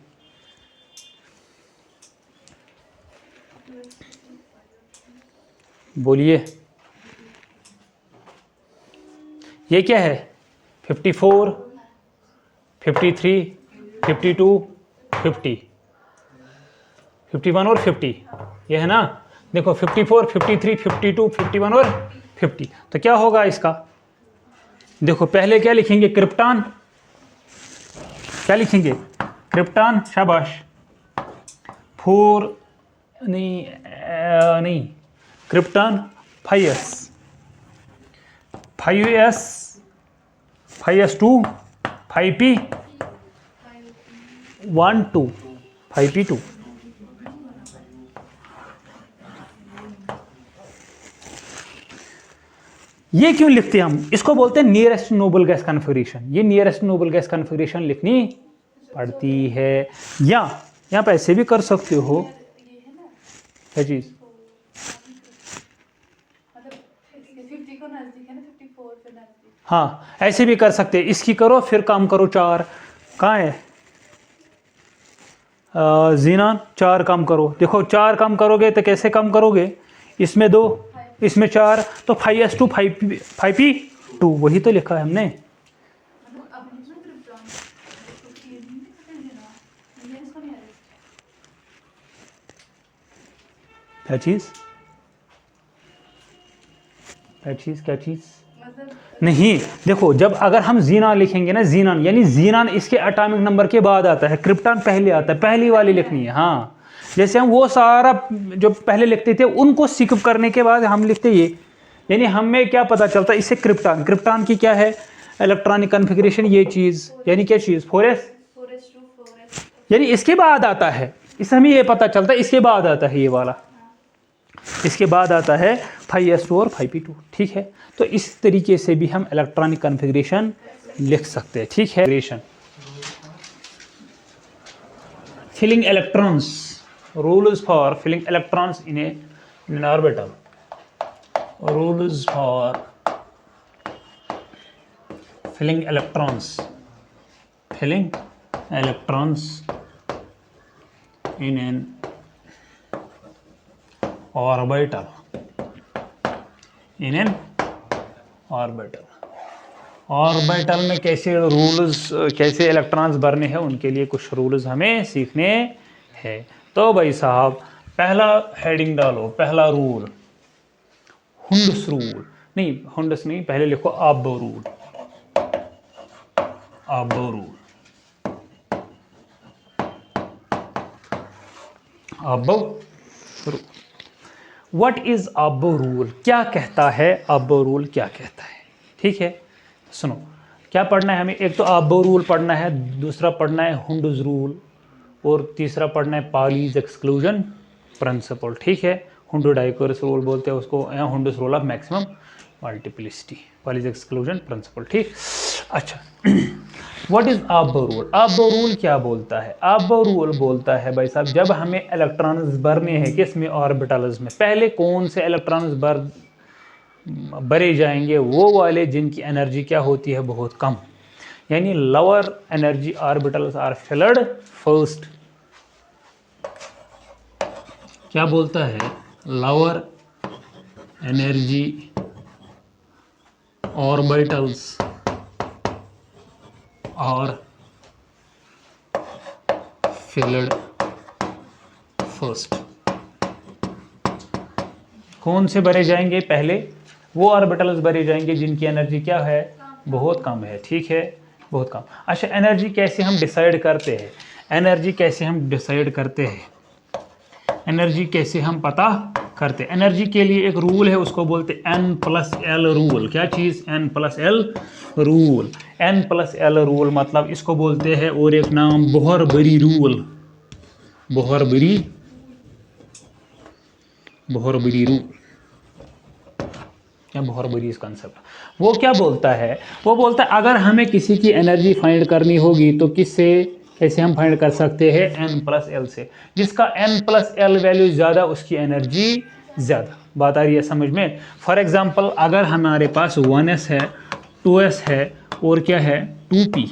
S1: बोलिए। ये क्या है 54 53 52 50 51 और 50, ये है ना। देखो 54 53 52 51 और 50, तो क्या होगा इसका, देखो पहले क्या लिखेंगे, क्रिप्टॉन, क्या लिखेंगे, क्रिप्टॉन, शाबाश। 4 नहीं krypton 5s 5s2 5p1 2 5p2। ये क्यों लिखते हैं हम, इसको बोलते हैं नियरेस्ट नोबल गैस कॉन्फ़िगरेशन। ये नियरेस्ट नोबल गैस कॉन्फ़िगरेशन लिखनी पड़ती है, या यहाँ पे ऐसे भी कर सकते हो, क्या चीज़, हाँ ऐसे भी कर सकते हैं। इसकी करो फिर काम करो, 4 कहाँ है जीनान, 4 काम करो। देखो 4 काम करोगे तो कैसे काम करोगे, इसमें 2 इसमें 4, तो 5s2 5p2, वही तो लिखा है हमने। क्या चीज़, क्या चीज़, क्या चीज़ नहीं, देखो जब अगर हम जीनान लिखेंगे ना, जीनान यानी जीनान इसके एटॉमिक नंबर के बाद आता है, क्रिप्टॉन पहले आता है, पहली वाली लिखनी है। हाँ जैसे हम वो सारा जो पहले लिखते थे उनको स्किप करने के बाद हम लिखते ये, यानी हमें क्या पता चलता है इससे, क्रिप्टॉन, क्रिप्टॉन की क्या है इलेक्ट्रॉनिक कॉन्फ़िगरेशन, ये चीज़ यानी क्या चीज़ 4s, यानी इसके बाद आता है, इससे हमें ये पता चलता है इसके बाद आता है ये वाला, इसके बाद आता है 5s2 और 5p2, ठीक है। तो इस तरीके से भी हम इलेक्ट्रॉनिक कॉन्फ़िगरेशन लिख सकते हैं, ठीक है। Filling electrons, rules for filling electrons in an orbital, rules for filling electrons, filling electrons in an orbital, in an orbital, orbital में कैसे रूल्स, कैसे इलेक्ट्रॉन्स भरने हैं, उनके लिए कुछ रूल्स हमें सीखने हैं। तो भाई साहब पहला हेडिंग डालो, पहला रूल हुंडस रूल, नहीं हुंडस नहीं, पहले लिखो आबो rule, aufbau rule, aufbau rule. What is aufbau rule, क्या कहता है आबो रूल, क्या कहता है, ठीक है। सुनो क्या पढ़ना है हमें, एक तो आबो रूल पढ़ना है, दूसरा पढ़ना है हुंडस रूल, और तीसरा पढ़ना है पालीज एक्सक्लूजन प्रिंसिपल, ठीक है। हुंडो-डाइकोरस रूल बोलते हैं उसको, या Hund's rule of maximum multiplicity, Pauli's exclusion principle. ठीक, अच्छा what is aufbau rule? Aufbau rule क्या बोलता है? आबो रूल बोलता है भाई साहब, जब हमें इलेक्ट्रॉन्स भरने हैं किस में, ऑर्बिटल्स में, पहले कौन से इलेक्ट्रॉन्स भरे जाएंगे? वो वाले जिनकी एनर्जी क्या होती है, बहुत कम, यानी lower energy orbitals are filled first. क्या बोलता है? लोअर एनर्जी ऑर्बिटल्स और फिल्ड फर्स्ट। कौन से भरे जाएंगे? पहले वो ऑर्बिटल्स भरे जाएंगे जिनकी एनर्जी क्या है, बहुत कम है। ठीक है, बहुत कम। अच्छा, एनर्जी कैसे हम डिसाइड करते हैं? एनर्जी कैसे हम डिसाइड करते हैं? एनर्जी कैसे हम पता करते हैं? एनर्जी के लिए एक रूल है, उसको बोलते हैं N+L रूल। क्या चीज़? N+L rule. N+L रूल मतलब इसको बोलते हैं, और एक नाम बोहर-बरी रूल। बोहर-बरी रूल। क्या बोहर-बरी कंसेप्ट? वो क्या बोलता है? वो बोलता है अगर हमें किसी की एनर्जी फाइंड करनी होगी तो किससे, कैसे हम फाइंड कर सकते हैं? N+L से। जिसका N+L वैल्यू ज़्यादा उसकी एनर्जी ज़्यादा। बात आ रही है समझ में? फॉर एग्जांपल अगर हमारे पास 1s है, 2s है और क्या है, 2p।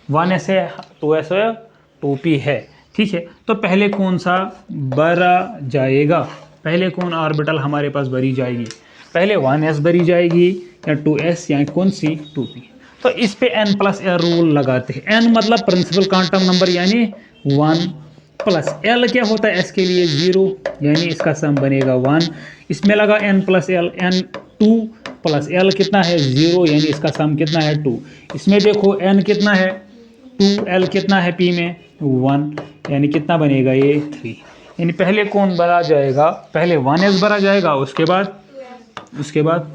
S1: 1s है, 2s है, 2p है। ठीक है, तो पहले कौन सा भरा जाएगा? पहले कौन ऑर्बिटल हमारे पास भरी जाएगी? पहले 1s भरी जाएगी या 2s या कौन सी, 2p। तो इस पे N+L रूल लगाते हैं। N मतलब प्रिंसिपल क्वांटम नंबर यानी 1 प्लस L क्या होता है? S के लिए 0, यानी इसका सम बनेगा 1। इसमें लगा N+L, N 2 प्लस L कितना है, 0, यानी इसका सम कितना है, 2। इसमें देखो N कितना है, 2, L कितना है P में, 1, यानी कितना बनेगा ये, 3। यानी पहले कौन भरा जाएगा? पहले 1s भरा जाएगा, उसके बाद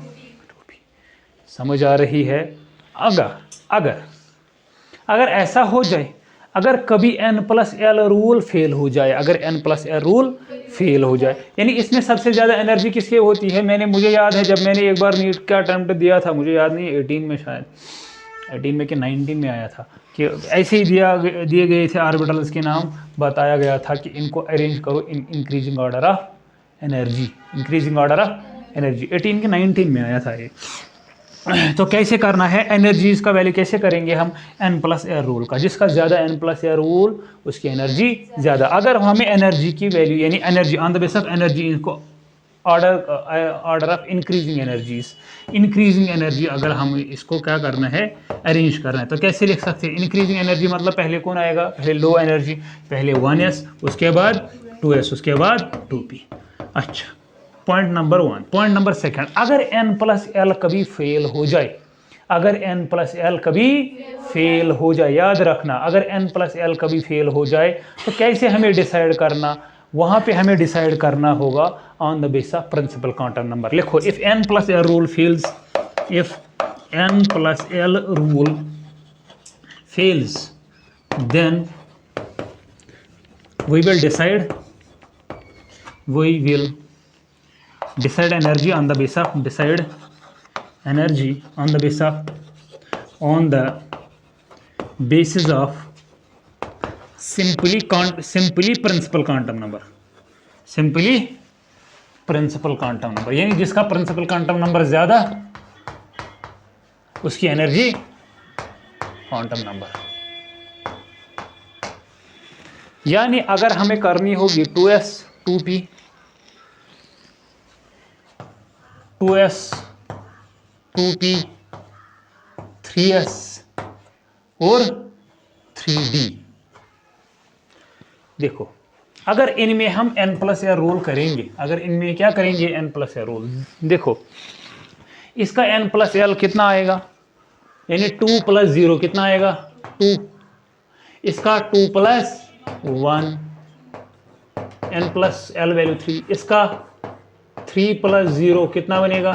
S1: समझ आ रही है? अगर ऐसा हो जाए, अगर कभी N+L रूल फेल हो जाए, अगर N+L रूल फेल हो जाए, यानी इसमें सबसे ज़्यादा एनर्जी किसकी होती है? मुझे याद है जब मैंने एक बार नीट का अटेम्प्ट दिया था, मुझे याद नहीं 18 में, शायद 18 में कि 19 में आया था, कि ऐसे ही दिए गए थे ऑर्बिटल्स के नाम, बताया गया था कि इनको अरेंज करो in increasing order of energy, 18 के 19 में आया था ये। तो कैसे करना है? एनर्जीज का वैल्यू कैसे करेंगे हम? N+L रूल का। जिसका ज़्यादा N+L रूल उसकी एनर्जी ज़्यादा। अगर हमें एनर्जी की वैल्यू यानी energy on the base of energy, इनको ऑर्डर ऑफ इंक्रीजिंग एनर्जी अगर हम इसको क्या करना है, अरेंज करना है, तो कैसे लिख सकते हैं? इंक्रीजिंग एनर्जी मतलब पहले कौन आएगा? पहले लो एनर्जी, पहले 1s, उसके बाद 2s, उसके बाद 2p। अच्छा, पॉइंट नंबर 1। पॉइंट नंबर 2, अगर N+L कभी फेल हो जाए, याद रखना, अगर N+L कभी फेल हो जाए तो कैसे हमें डिसाइड करना? वहां पे हमें डिसाइड करना होगा on the base of principal quantum number. लिखो, if N+L rule fails, then we will decide energy on the basis of simply principal quantum number, यानी जिसका प्रिंसिपल क्वांटम नंबर ज्यादा उसकी एनर्जी क्वांटम नंबर। यानी अगर हमें करनी होगी 2s 2p, 2p 3s और 3d। देखो, अगर इनमें हम N+L रूल करेंगे, अगर इनमें क्या करेंगे, N+L रूल, देखो इसका N+L कितना आएगा, यानी 2 + 0 कितना आएगा, 2। इसका 2 + 1, N+L वैल्यू 3। इसका 3 + 0 कितना बनेगा,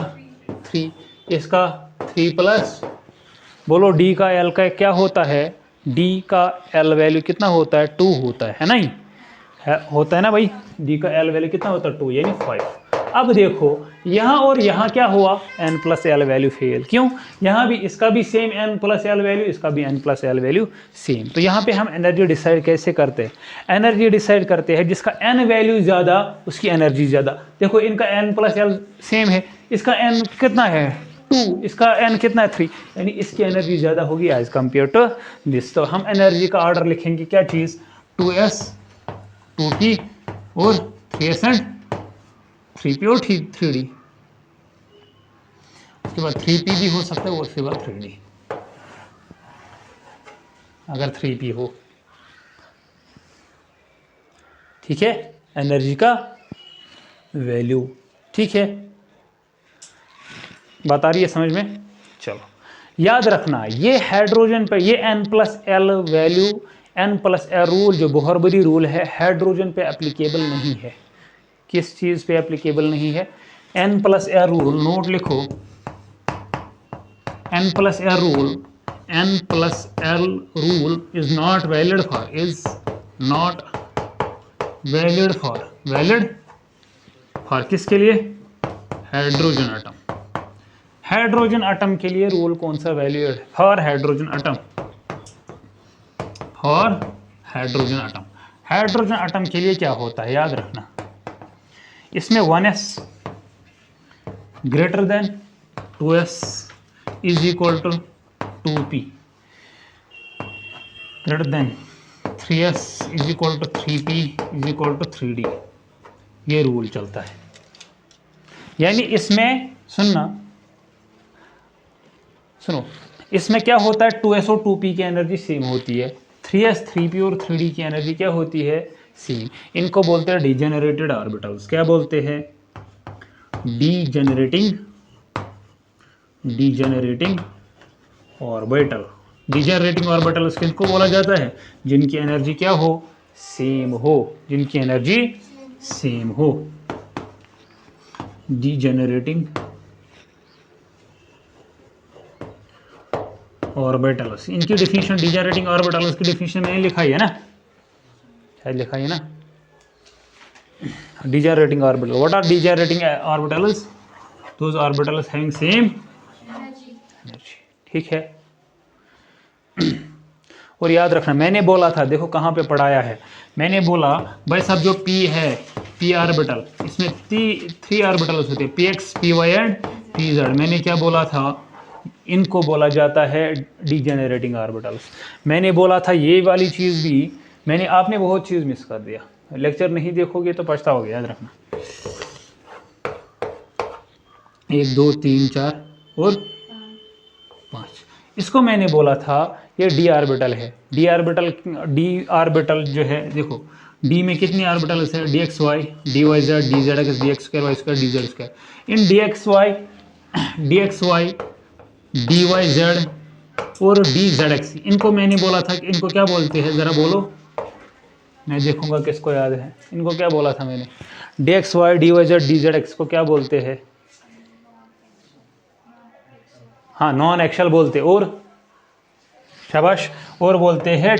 S1: 3। इसका 3 + बोलो D का L का क्या होता है, D का L वैल्यू कितना होता है, 2 होता है नहीं? होता है ना भाई, डी का एल वैल्यू कितना होता है 2 यानी 5। अब देखो यहाँ और यहाँ क्या हुआ, n plus L value fail, क्यों, यहाँ भी इसका भी same n plus L value, इसका भी n plus L value same. तो यहाँ पे हम एनर्जी डिसाइड कैसे करते हैं, एनर्जी डिसाइड करते हैं जिसका n वैल्यू ज़्यादा उसकी एनर्जी ज़्यादा। देखो इनका n प्लस एल सेम है, इसका n कितना है 2, इसका n कितना है 3, यानी इसकी एनर्जी ज़्यादा होगी एज कम्पेयर टू दिस। तो हम एनर्जी का ऑर्डर लिखेंगे क्या चीज़, 2s 2p और 3s एंड 3p और 3d। उसके बाद 3p भी हो सकता है और उसके बाद 3d, अगर 3p हो, ठीक है, एनर्जी का वैल्यू, ठीक है, बात आ रही है समझ में। चलो याद रखना ये हाइड्रोजन पे ये n plus L value, n plus L rule जो बोहरबरी रूल है हाइड्रोजन पे एप्लीकेबल नहीं है। किस चीज़ पे एप्लीकेबल नहीं है, n plus L rule, note लिखो, n plus L rule, n plus L rule is not valid for, is not valid for, valid for किसके लिए, हाइड्रोजन एटम। हाइड्रोजन एटम के लिए रूल कौन सा वैलिड है, for hydrogen atom, for hydrogen atom. Hydrogen atom के लिए क्या होता है याद रखना, इसमें 1s greater than 2s is equal to 2p, greater than 3s is equal to 3p is equal to 3d, ये रूल चलता है। यानी इसमें सुनो इसमें क्या होता है, 2s और 2p की एनर्जी सेम होती है, 3s 3p और 3d की एनर्जी क्या होती है सेम। इनको बोलते हैं डिजेनरेटेड ऑर्बिटल्स, क्या बोलते हैं, डिजेनरेटिंग ऑर्बिटल। डिजेनरेटिंग ऑर्बिटल्स किनको बोला जाता है, जिनकी एनर्जी क्या हो, सेम हो, जिनकी एनर्जी सेम हो, डिजेनरेटिंग ऑर्बिटल्स। इनकी डिफिनेशन, डिजेनरेटिंग ऑर्बिटल्स की डिफिनेशन मैंने लिखाई है ना, शायद लिखाई है ना, degenerating orbital. What are degenerating orbitals? Those orbitals having same energy, ठीक है। और याद रखना मैंने बोला था, देखो कहाँ पे पढ़ाया है, मैंने बोला भाई साहब जो p है, p ऑर्बिटल, इसमें 3 ऑर्बिटल्स होते हैं, px py एंड pz। मैंने क्या बोला था, इनको बोला जाता है डिजेनरेटिंग ऑर्बिटल्स। मैंने बोला था ये वाली चीज़ भी मैंने, आपने बहुत चीज़ मिस कर दिया, लेक्चर नहीं देखोगे तो पछताओगे, याद रखना। 1 2 3 4 और 5, इसको मैंने बोला था ये डी ऑर्बिटल है। डी ऑर्बिटल जो है, देखो डी में कितनी ऑर्बिटल्स है, D x Y, D Y Z, D Z x, D x square, Y square, D Z square. इन D x Y, D Y Z और डी जेड एक्स, इनको मैंने बोला था कि इनको क्या बोलते हैं, ज़रा बोलो, मैं देखूंगा किसको याद है। इनको क्या बोला था मैंने, d x Y, D Y Z, D Z x को क्या बोलते हैं, हाँ नॉन एक्सल बोलते, और शाबाश, और बोलते हैं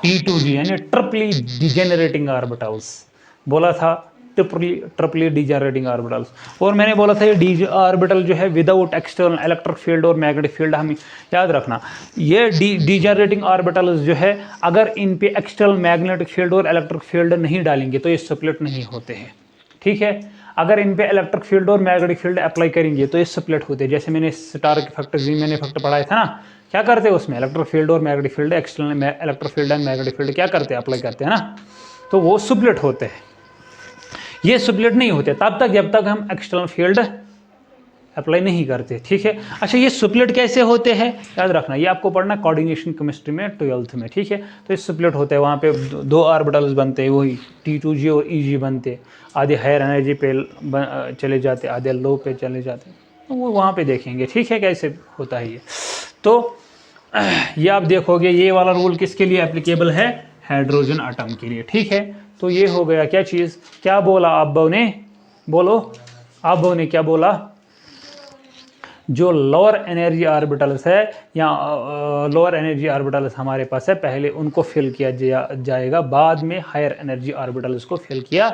S1: T2G यानी ट्रिपली डिजेनरेटिंग ऑर्बिटल्स। बोला था ट्रिपली डिजेनरेटिंग ऑर्बिटल्स। और मैंने बोला था ये डी ऑर्बिटल जो है विदाउट एक्सटर्नल इलेक्ट्रिक फील्ड और मैग्नेटिक फील्ड, हमें याद रखना ये डिजेनरेटिंग ऑर्बिटल्स जो है अगर इन पे एक्सटर्नल मैग्नेटिक फील्ड और इलेक्ट्रिक फील्ड नहीं डालेंगे तो ये स्प्लिट नहीं होते हैं, ठीक है। अगर इन पे इलेक्ट्रिक फील्ड और मैग्नेटिक फील्ड अप्लाई करेंगे तो ये स्प्लिट होते हैं। जैसे मैंने स्टार इफेक्ट, जीमेन इफेक्ट पढ़ाया था ना, क्या करते हैं उसमें इलेक्ट्रिक फील्ड और magnetic field, external electric field and magnetic field क्या करते हैं, अप्लाई करते हैं ना, तो वो स्प्लिट होते हैं। ये स्प्लिट नहीं होते तब तक जब तक हम एक्सटर्नल फील्ड अप्लाई नहीं करते, ठीक है। अच्छा ये स्प्लिट कैसे होते हैं याद रखना, ये आपको पढ़ना कोऑर्डिनेशन केमिस्ट्री में 12th में, ठीक है। तो ये स्प्लिट होते हैं, वहाँ पे 2 ऑर्बिटल्स बनते हैं, वही T2G और EG बनते, आधे हायर एनर्जी पे चले जाते, आधे लो पे चले जाते, तो वो वहाँ पे देखेंगे, ठीक है कैसे होता है ये। तो ये आप देखोगे ये वाला रूल किसके लिए एप्लीकेबल है, हाइड्रोजन एटम के लिए, ठीक है। तो ये हो गया क्या चीज़, क्या बोला आप ने, बोलो आप ने क्या बोला, जो लोअर एनर्जी ऑर्बिटल्स है या लोअर एनर्जी ऑर्बिटल्स हमारे पास है, पहले उनको फिल किया जाएगा, बाद में हायर एनर्जी ऑर्बिटल्स को फिल किया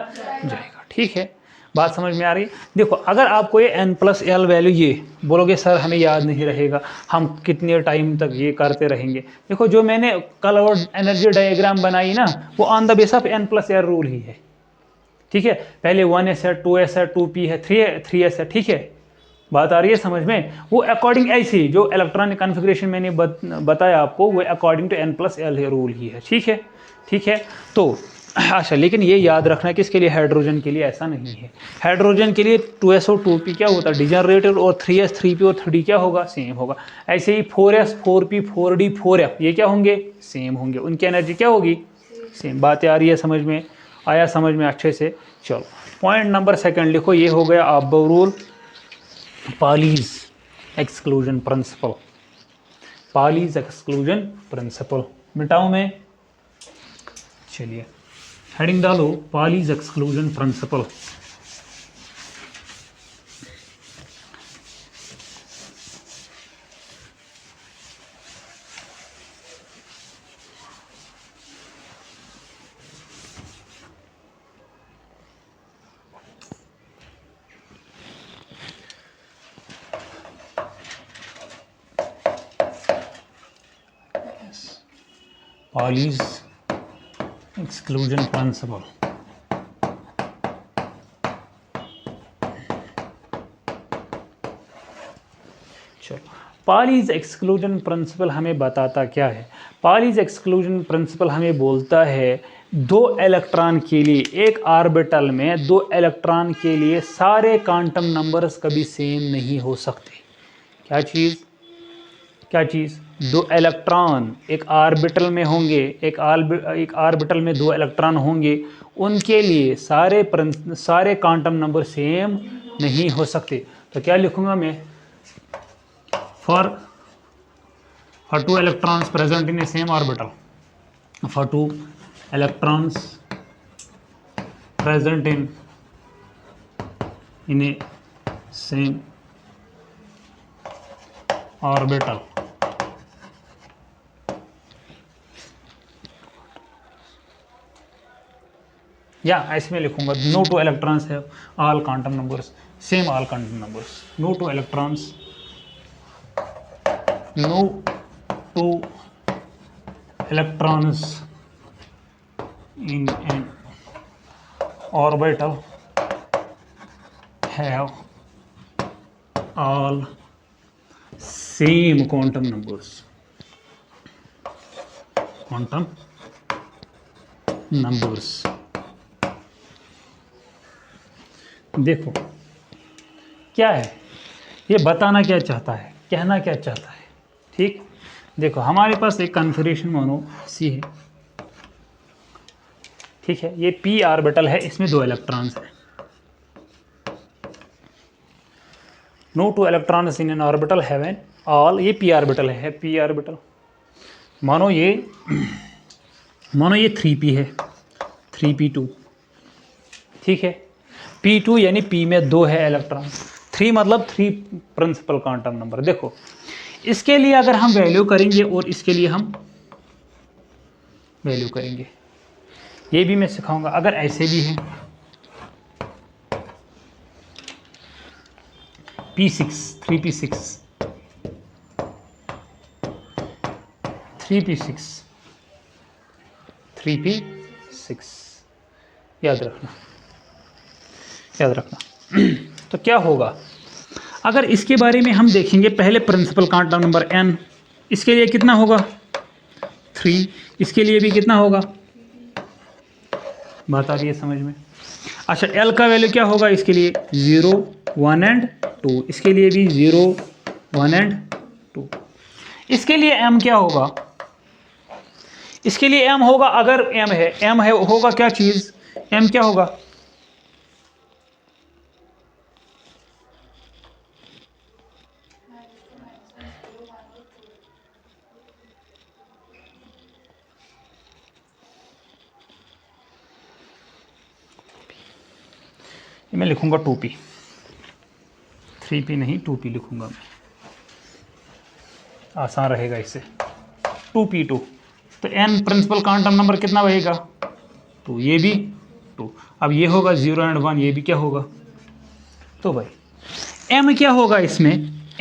S1: जाएगा। ठीक है, बात समझ में आ रही है? देखो अगर आपको ये n+l वैल्यू ये बोलोगे सर हमें याद नहीं रहेगा, हम कितने टाइम तक ये करते रहेंगे। देखो जो मैंने कल और एनर्जी डायग्राम बनाई ना, वो on the base of n+l rule ही है। ठीक है, पहले 1s है, 2s है, 2p है, 3s है। ठीक है, बात आ रही है समझ में? वो अकॉर्डिंग ऐसे ही जो इलेक्ट्रॉनिक कॉन्फ़िगरेशन मैंने बताया आपको, वो अकॉर्डिंग टू n+l रूल ही है। ठीक है, ठीक है। तो अच्छा, लेकिन ये याद रखना कि इसके लिए हाइड्रोजन के लिए ऐसा नहीं है। हाइड्रोजन के लिए 2s और 2p क्या होता है, डिजनरेटेड, और 3s 3p और 3d क्या होगा, सेम होगा। ऐसे ही 4s 4p 4d 4f ये क्या होंगे, सेम होंगे, उनकी एनर्जी क्या होगी, सेम। बातें आ रही है समझ में? आया समझ में अच्छे से? चलो पॉइंट नंबर सेकंड लिखो, ये हो गया aufbau rule, Pauli's exclusion principle. Pauli's exclusion principle मिटाऊं मैं? चलिए हेडिंग डालो, Pauli's exclusion principle. Pauli's exclusion principle। चलो, Pauli's exclusion principle हमें बताता क्या है? Pauli's exclusion principle हमें बोलता है दो इलेक्ट्रॉन के लिए, एक ऑर्बिटल में दो इलेक्ट्रॉन के लिए सारे क्वांटम नंबर्स कभी सेम नहीं हो सकते। क्या चीज़, क्या चीज़? दो इलेक्ट्रॉन एक ऑर्बिटल में होंगे, एक ऑर्बिटल में दो इलेक्ट्रॉन होंगे, उनके लिए सारे क्वांटम नंबर सेम नहीं हो सकते। तो क्या लिखूंगा मैं? For two electrons present in a same orbital, for two electrons present in a same orbital, या ऐसे में लिखूंगा no two electrons have all quantum numbers same all quantum numbers. No two electrons, no two electrons in an orbital have all same quantum numbers, quantum numbers. देखो क्या है ये, बताना क्या चाहता है, कहना क्या चाहता है। ठीक, देखो हमारे पास एक कॉन्फ़िगरेशन मानो सी है। ठीक है, ये p ऑर्बिटल है, इसमें दो इलेक्ट्रॉन्स हैं। No two electrons in an orbital have an all, ये p ऑर्बिटल है p ऑर्बिटल। मानो ये 3p है, 3p2। ठीक है, p2 यानी p में दो है इलेक्ट्रॉन, 3 मतलब 3 प्रिंसिपल क्वांटम नंबर। देखो इसके लिए अगर हम वैल्यू करेंगे और इसके लिए हम वैल्यू करेंगे, ये भी मैं सिखाऊंगा। अगर ऐसे भी है p6 3p6 3p6 3p6, याद रखना, याद रखना। तो क्या होगा अगर इसके बारे में हम देखेंगे, पहले प्रिंसिपल क्वांटम नंबर n, इसके लिए कितना होगा 3, इसके लिए भी कितना होगा, बात आ रही है समझ में? अच्छा, l का वैल्यू क्या होगा इसके लिए 0 1 एंड 2, इसके लिए भी 0 1 एंड 2। इसके लिए m क्या होगा, इसके लिए m होगा, अगर m है होगा क्या चीज, m क्या होगा, मैं लिखूंगा 2p, 3p नहीं 2p लिखूंगा मैं। आसान रहेगा इससे, 2p2। तो n प्रिंसिपल क्वांटम नंबर कितना बनेगा 2, ये भी 2। अब ये होगा 0 एंड 1, ये भी क्या होगा। तो भाई m क्या होगा इसमें,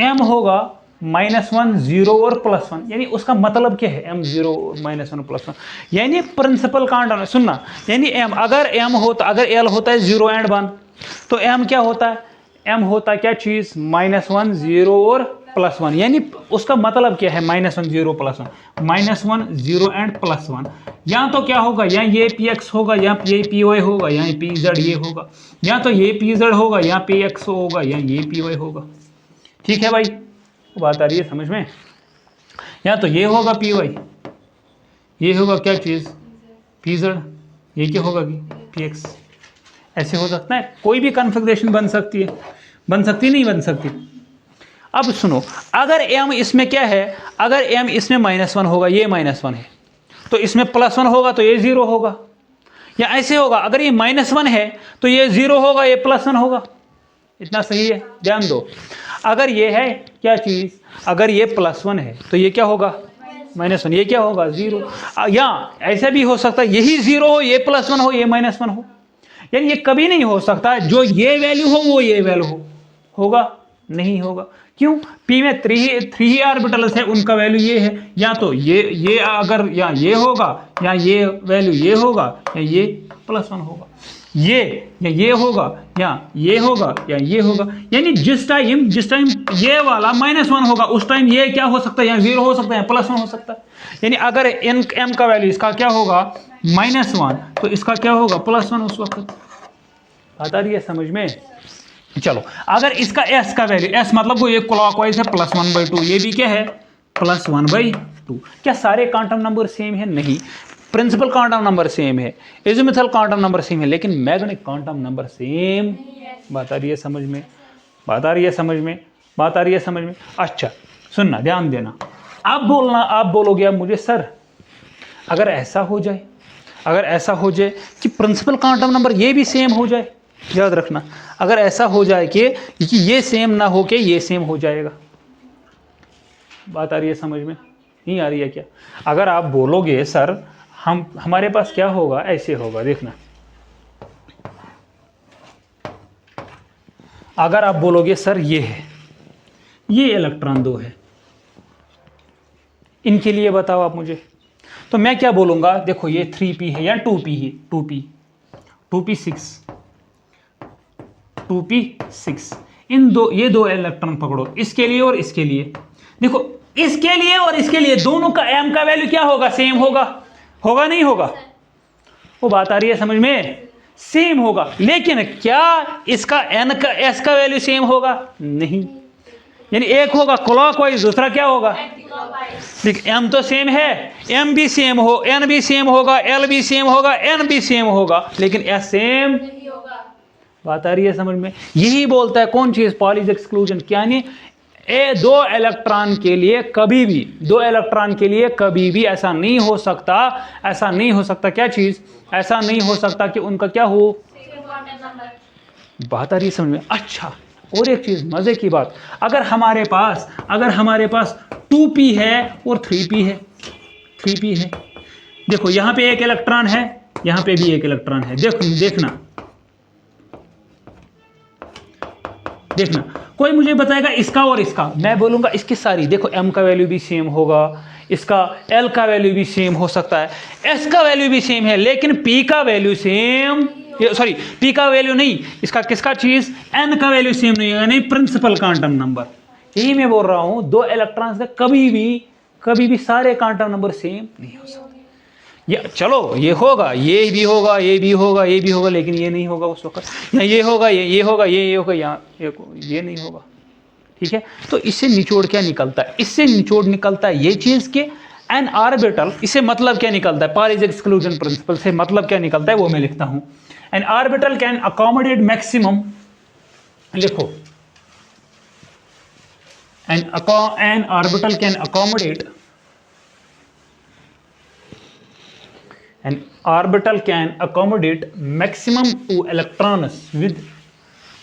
S1: m होगा -1 0 और +1, यानी उसका मतलब क्या है m 0 -1 +1, यानी प्रिंसिपल क्वांटम। सुनना, यानी m अगर m होता, अगर l होता है 0 एंड 1, तो m क्या होता है, m होता है क्या चीज -1 0 और +1, यानी उसका मतलब क्या है -1 0 +1, -1 0 एंड +1। या तो क्या होगा, या ये px होगा, या ये py होगा, या pz ये होगा, या तो ये pz होगा, या px होगा, या ये py होगा। ठीक है भाई, बात आ रही है समझ में। या तो ये होगा py, ये होगा क्या चीज pz, ये क्या होगा कि px। ऐसे हो सकता है, कोई भी कॉन्फ़िगरेशन बन सकती है, बन सकती नहीं बन सकती। अब सुनो, अगर m इसमें क्या है, अगर m इसमें -1 होगा, ये -1 है, तो इसमें +1 होगा तो ये 0 होगा, या ऐसे होगा अगर ये -1 है तो ये 0 होगा, ये +1 होगा। इतना सही है, ध्यान दो। अगर ये है क्या चीज, अगर ये +1 है तो ये क्या होगा -1, ये क्या होगा 0। या ऐसा भी हो सकता है यही 0 हो, ये +1 हो, ये -1 हो, यानी ये कभी नहीं हो सकता जो ये वैल्यू हो वो ये वैल्यू हो, होगा नहीं होगा। क्यों, p में 3 ऑर्बिटल्स है, उनका वैल्यू ये है, या तो ये अगर या ये होगा, या ये वैल्यू ये होगा, या ये +1 होगा, ये या ये होगा, या ये होगा, या ये होगा। यानी जिस टाइम ये वाला -1 होगा उस टाइम ये क्या हो सकता है, या 0 हो सकता है, +1 हो सकता है। यानी अगर m का वैल्यू इसका क्या होगा -1, तो इसका क्या होगा +1 उस वक्त। आता रही है समझ में। चलो, अगर इसका s का वैल्यू, s मतलब वो ये क्लॉकवाइज है +1/2, ये भी क्या है +1/2। क्या सारे क्वांटम नंबर सेम है, नहीं। प्रिंसिपल क्वांटम नंबर सेम है, एजिमुथल क्वांटम नंबर सेम है, लेकिन मैग्नेटिक क्वांटम नंबर सेम। बात आ रही है समझ में, बात आ रही है समझ में, बात आ रही है समझ में। अच्छा सुनना, ध्यान देना, आप बोलना, आप बोलोगे अब मुझे सर अगर ऐसा हो जाए, अगर ऐसा हो जाए कि प्रिंसिपल क्वांटम नंबर ये भी सेम हो जाए, याद रखना, अगर ऐसा हो जाए कि ये सेम ना हो के ये सेम हो जाएगा। बात आ रही है समझ में, नहीं आ रही है क्या। अगर आप बोलोगे सर हमारे पास क्या होगा, ऐसे होगा, देखना। अगर आप बोलोगे सर ये है, ये इलेक्ट्रॉन 2 है, इनके लिए बताओ आप मुझे, तो मैं क्या बोलूंगा, देखो ये 3p है या 2p है, 2p6, 2p6, ये दो इलेक्ट्रॉन पकड़ो, इसके लिए और इसके लिए। देखो इसके लिए और इसके लिए दोनों का m का वैल्यू क्या होगा, सेम होगा, होगा नहीं होगा। वो बात आ रही है समझ में, सेम होगा। लेकिन क्या इसका n का s का वैल्यू सेम होगा, नहीं। यानी एक होगा क्लॉकवाइज, दूसरा क्या होगा, देखिए m तो सेम है, m भी सेम हो, n भी सेम होगा, l भी सेम होगा, n भी सेम होगा, लेकिन s सेम नहीं होगा। बात आ रही है समझ में। यही बोलता है कौन चीज, पॉलीज एक्सक्लूजन। यानी दो इलेक्ट्रॉन के लिए कभी भी, दो इलेक्ट्रॉन के लिए कभी भी ऐसा नहीं हो सकता, ऐसा नहीं हो सकता, क्या चीज, ऐसा नहीं हो सकता कि उनका क्या हो। बात आ रही है समझ में। अच्छा, और एक चीज मजे की बात, अगर हमारे पास 2p है और 3p है, 3p है, देखो यहां पे एक इलेक्ट्रॉन है, यहां पे भी एक इलेक्ट्रॉन है, देखना, कोई मुझे बताएगा इसका और इसका, मैं बोलूंगा इसकी सारी। देखो m का वैल्यू भी सेम होगा, इसका l का वैल्यू भी सेम हो सकता है, s का वैल्यू भी सेम है, लेकिन p का वैल्यू सेम, सॉरी p का वैल्यू नहीं, इसका किसका चीज, n का वैल्यू सेम नहीं है, नहीं प्रिंसिपल क्वांटम नंबर। यही मैं बोल रहा हूं, दो इलेक्ट्रॉन्स का कभी भी सारे क्वांटम नंबर सेम नहीं हो सकते। ये चलो, ये होगा, ये भी होगा, ये भी होगा, ये भी होगा, लेकिन ये नहीं होगा उस वक्त, या ये होगा, ये होगा, ये होगा, यहाँ ये नहीं होगा। ठीक है, तो इससे निचोड़ क्या निकलता है, इससे निचोड़ निकलता है ये चीज के एन ऑर्बिटल, इससे मतलब क्या निकलता है, पॉलीज एक्सक्लूजन प्रिंसिपल से मतलब क्या निकलता है वो मैं लिखता हूं। An orbital can accommodate maximum, लिखो, an orbital can accommodate, an orbital can accommodate maximum 2 electrons with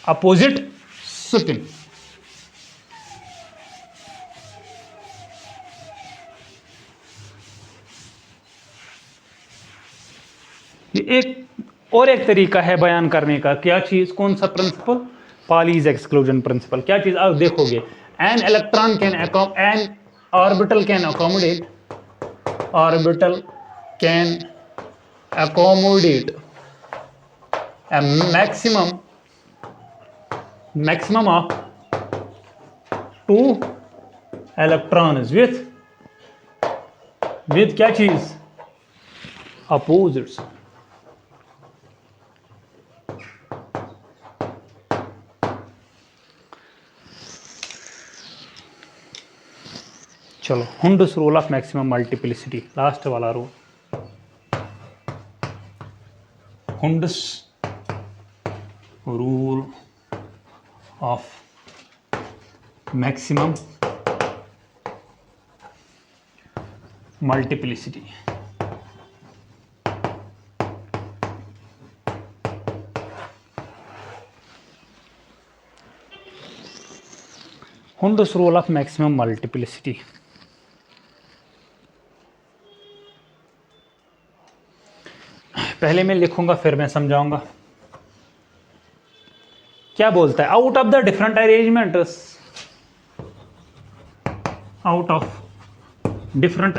S1: opposite spin. एक तरीका है बयान करने का, क्या चीज, कौन सा प्रिंसिपल, पॉलीज एक्सक्लूजन प्रिंसिपल। क्या चीज आप देखोगे, an electron can an orbital can accommodate, orbital can accommodate a maximum of 2 electrons with क्या चीज, opposites। चलो, Hund's rule of maximum multiplicity, last वाला rule, Hund's rule of maximum multiplicity. Hund's rule of maximum multiplicity. पहले मैं लिखूंगा फिर मैं समझाऊंगा। क्या बोलता है, out of the different arrangements, out of different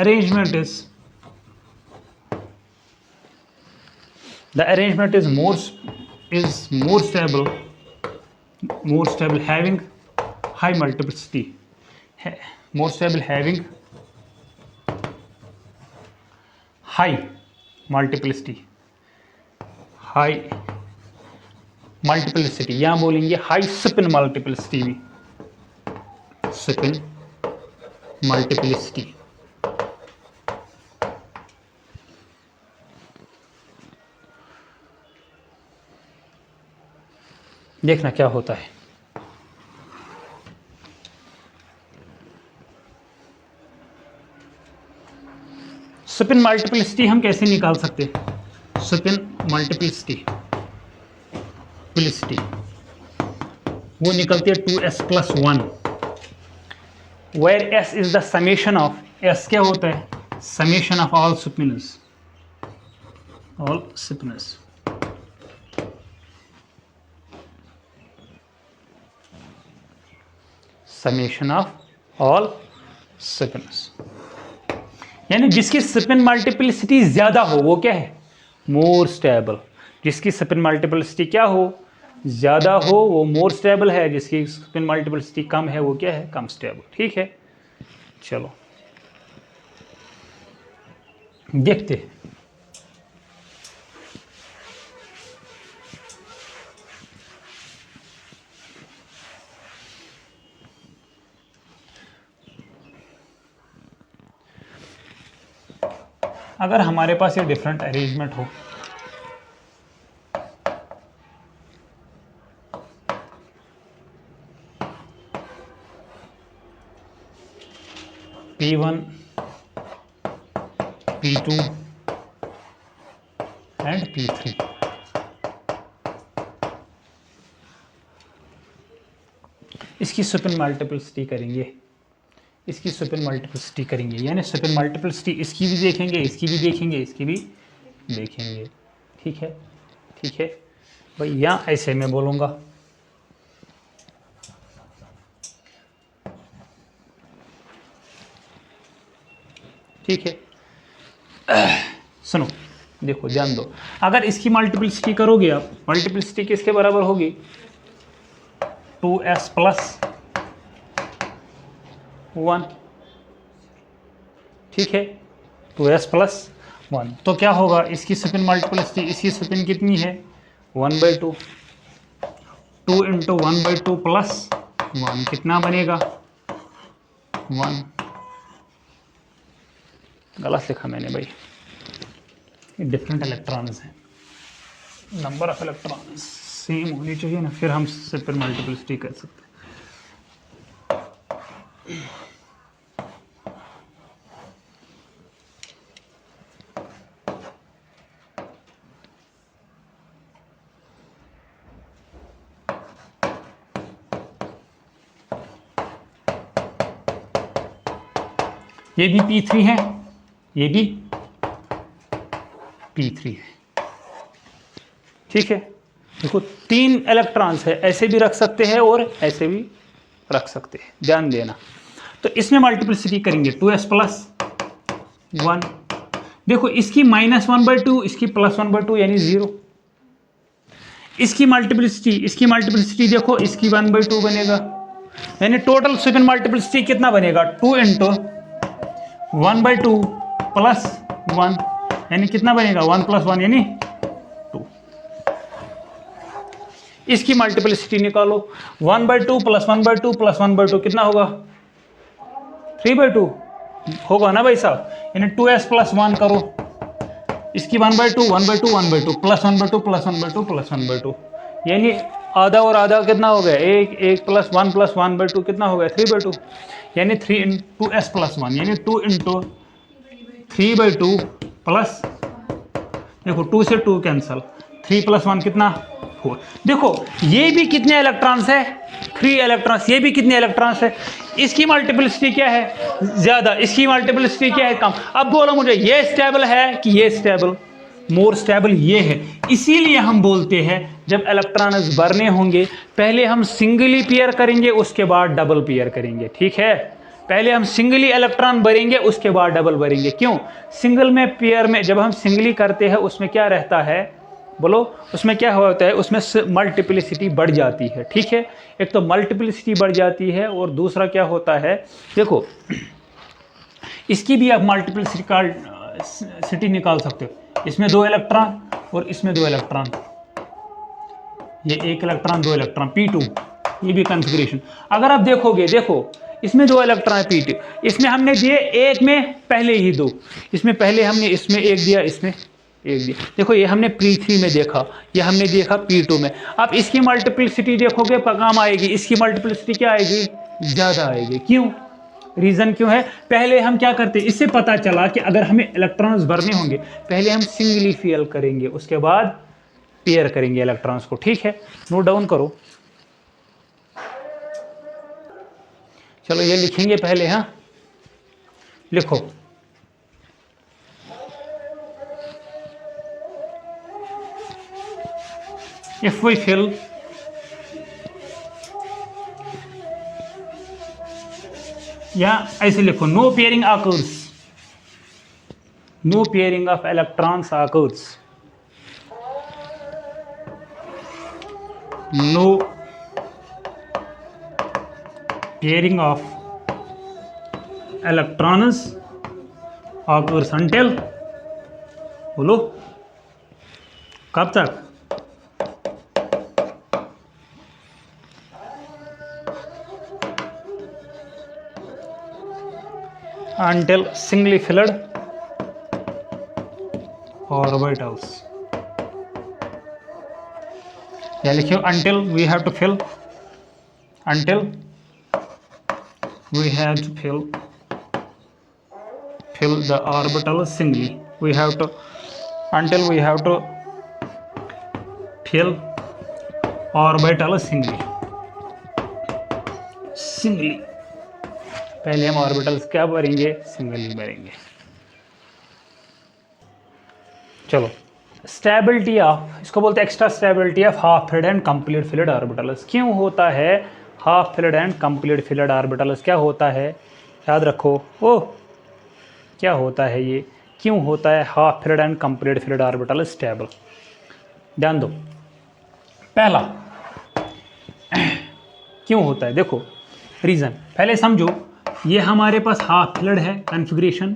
S1: arrangements the arrangement is more stable having high multiplicity, more stable having high multiplicity, या बोलेंगे हाई स्पिन मल्टीप्लिसिटी भी, स्पिन मल्टीप्लिसिटी। देखना क्या होता है। स्पिन मल्टीप्लिसिटी हम कैसे निकाल सकते हैं, स्पिन मल्टीप्लिसिटी वो निकलती है 2s+1, where s is the summation of, s क्या होता है, summation of all spinners, summation of all spinners, यानी जिसकी स्पिन मल्टीप्लिसिटी ज्यादा हो वो क्या है, मोर स्टेबल। जिसकी स्पिन मल्टीप्लिसिटी क्या हो, ज्यादा हो, वो मोर स्टेबल है। जिसकी स्पिन मल्टीप्लिसिटी कम है वो क्या है, कम स्टेबल। ठीक है, चलो देखते हैं। अगर हमारे पास ये डिफरेंट अरेंजमेंट हो, P1 P2 एंड P3, इसकी स्पिन मल्टीप्लिसिटी करेंगे, इसकी स्पिन मल्टीप्लिसिटी करेंगे, यानी स्पिन मल्टीप्लिसिटी इसकी भी देखेंगे, इसकी भी देखेंगे, इसकी भी देखेंगे। ठीक है, ठीक है भाई, या ऐसे मैं बोलूँगा, ठीक है। सुनो, देखो ध्यान दो, अगर इसकी मल्टीप्लिसिटी करोगे आप, मल्टीप्लिसिटी किसके बराबर होगी, 2s+1, ठीक है, 2s+1। तो क्या होगा, इसकी स्पिन मल्टीप्लिसिटी, इसकी स्पिन कितनी है, 1/2, 2 × 1/2 + 1 कितना बनेगा, 1। गलत लिखा मैंने भाई, डिफरेंट इलेक्ट्रॉन्स हैं, नंबर ऑफ इलेक्ट्रॉन्स सेम होनी चाहिए ना, फिर हम स्पिन मल्टीप्लिसिटी कर सकते हैं। ये भी P3 है, ये भी P3 है। ठीक है, देखो 3 इलेक्ट्रॉन्स है, ऐसे भी रख सकते हैं और ऐसे भी रख सकते हैं, ध्यान देना। तो इसमें मल्टीप्लिसिटी करेंगे 2s प्लस 1, देखो इसकी -1/2, इसकी +1/2 यानी 0। इसकी मल्टीप्लिसिटी देखो, इसकी 1/2 बनेगा, यानी टोटल स्पिन मल्टीप्लिसिटी कितना बनेगा, 2 × 1/2 + 1, यानी कितना बनेगा, 1 + 1 यानी 2। इसकी मल्टीप्लिसिटी निकालो, 1/2 + 1/2 + 1/2 कितना होगा, 3/2 होगा ना भाई साहब, यानी 2s + 1 करो, इसकी 1/2 1/2 1/2 + 1/2 + 1/2 + 1/2, यानी आधा और आधा कितना हो गया, 1 1 + 1 + 1/2 कितना हो गया, 3/2, यानी 3 × 2s + 1 यानी 2 × 3/2 प्लस, देखो 2 से 2 कैंसल, 3 + 1 कितना, 4। देखो ये भी कितने इलेक्ट्रॉन्स है, 3 इलेक्ट्रॉन्स, ये भी कितने इलेक्ट्रॉन्स है, इसकी मल्टीप्लिसिटी क्या है, ज्यादा, इसकी मल्टीप्लिसिटी क्या है, कम। अब बोलो मुझे ये स्टेबल है कि ये स्टेबल, मोर स्टेबल ये है। इसीलिए हम बोलते हैं जब इलेक्ट्रॉन्स भरने होंगे पहले हम सिंगली पेयर करेंगे, उसके बाद डबल पेयर करेंगे। ठीक है, पहले हम सिंगली इलेक्ट्रॉन भरेंगे, उसके बाद डबल भरेंगे। क्यों, सिंगल में पेयर में जब हम सिंगली करते हैं उसमें क्या रहता है, बोलो उसमें क्या होता है, उसमें मल्टीप्लिसिटी बढ़ जाती है। ठीक है, एक तो मल्टीप्लिसिटी बढ़ जाती है और दूसरा क्या होता है, देखो इसकी भी आप मल्टीप्लिसिटी निकाल सकते हो, इसमें 2 इलेक्ट्रॉन और इसमें 2 इलेक्ट्रॉन, ये 1 इलेक्ट्रॉन 2 इलेक्ट्रॉन P2, ये भी कॉन्फ़िगरेशन। अगर आप देखोगे, देखो इसमें 2 इलेक्ट्रॉन P2, इसमें हमने दिए एक में पहले ही 2, इसमें पहले हमने इसमें 1 दिया, इसमें 1 दिया। देखो ये हमने P3 में देखा, ये हमने देखा P2 में। अब इसकी मल्टीप्लिसिटी देखोगे कम आएगी, इसकी मल्टीप्लिसिटी क्या आएगी, ज़्यादा आएगी। क्यों, रीज़न क्यों है, पहले हम क्या करते हैं, इससे पता चला कि अगर हमें इलेक्ट्रॉन्स भरने होंगे पहले हम सिंगली फिल करेंगे, उसके बाद पेयर करेंगे इलेक्ट्रॉन्स को। ठीक है, नोट डाउन करो, चलो ये लिखेंगे पहले, हाँ लिखो, if we fill या ऐसे लिखो, no pairing occurs, no pairing of electrons occurs, no pairing of electrons occurs until, बोलो कब तक, until singly filled orbitals, या लिखियो until we have to fill, until we have to fill the orbital singly, we have to, until we have to fill orbital singly, पहले हम orbitals क्या भरेंगे, singly भरेंगे। चलो, स्टेबिलिटी ऑफ, इसको बोलते हैं extra stability of half filled and complete field orbitals. क्यों होता है half filled and complete field orbitals, क्या होता है, याद रखो, ओह क्या होता है ये, क्यों होता है half filled and complete field orbital stable, ध्यान दो। पहला क्यों होता है, देखो रीज़न पहले समझो, ये हमारे पास हाफ फिल्ड है कॉन्फ़िगरेशन,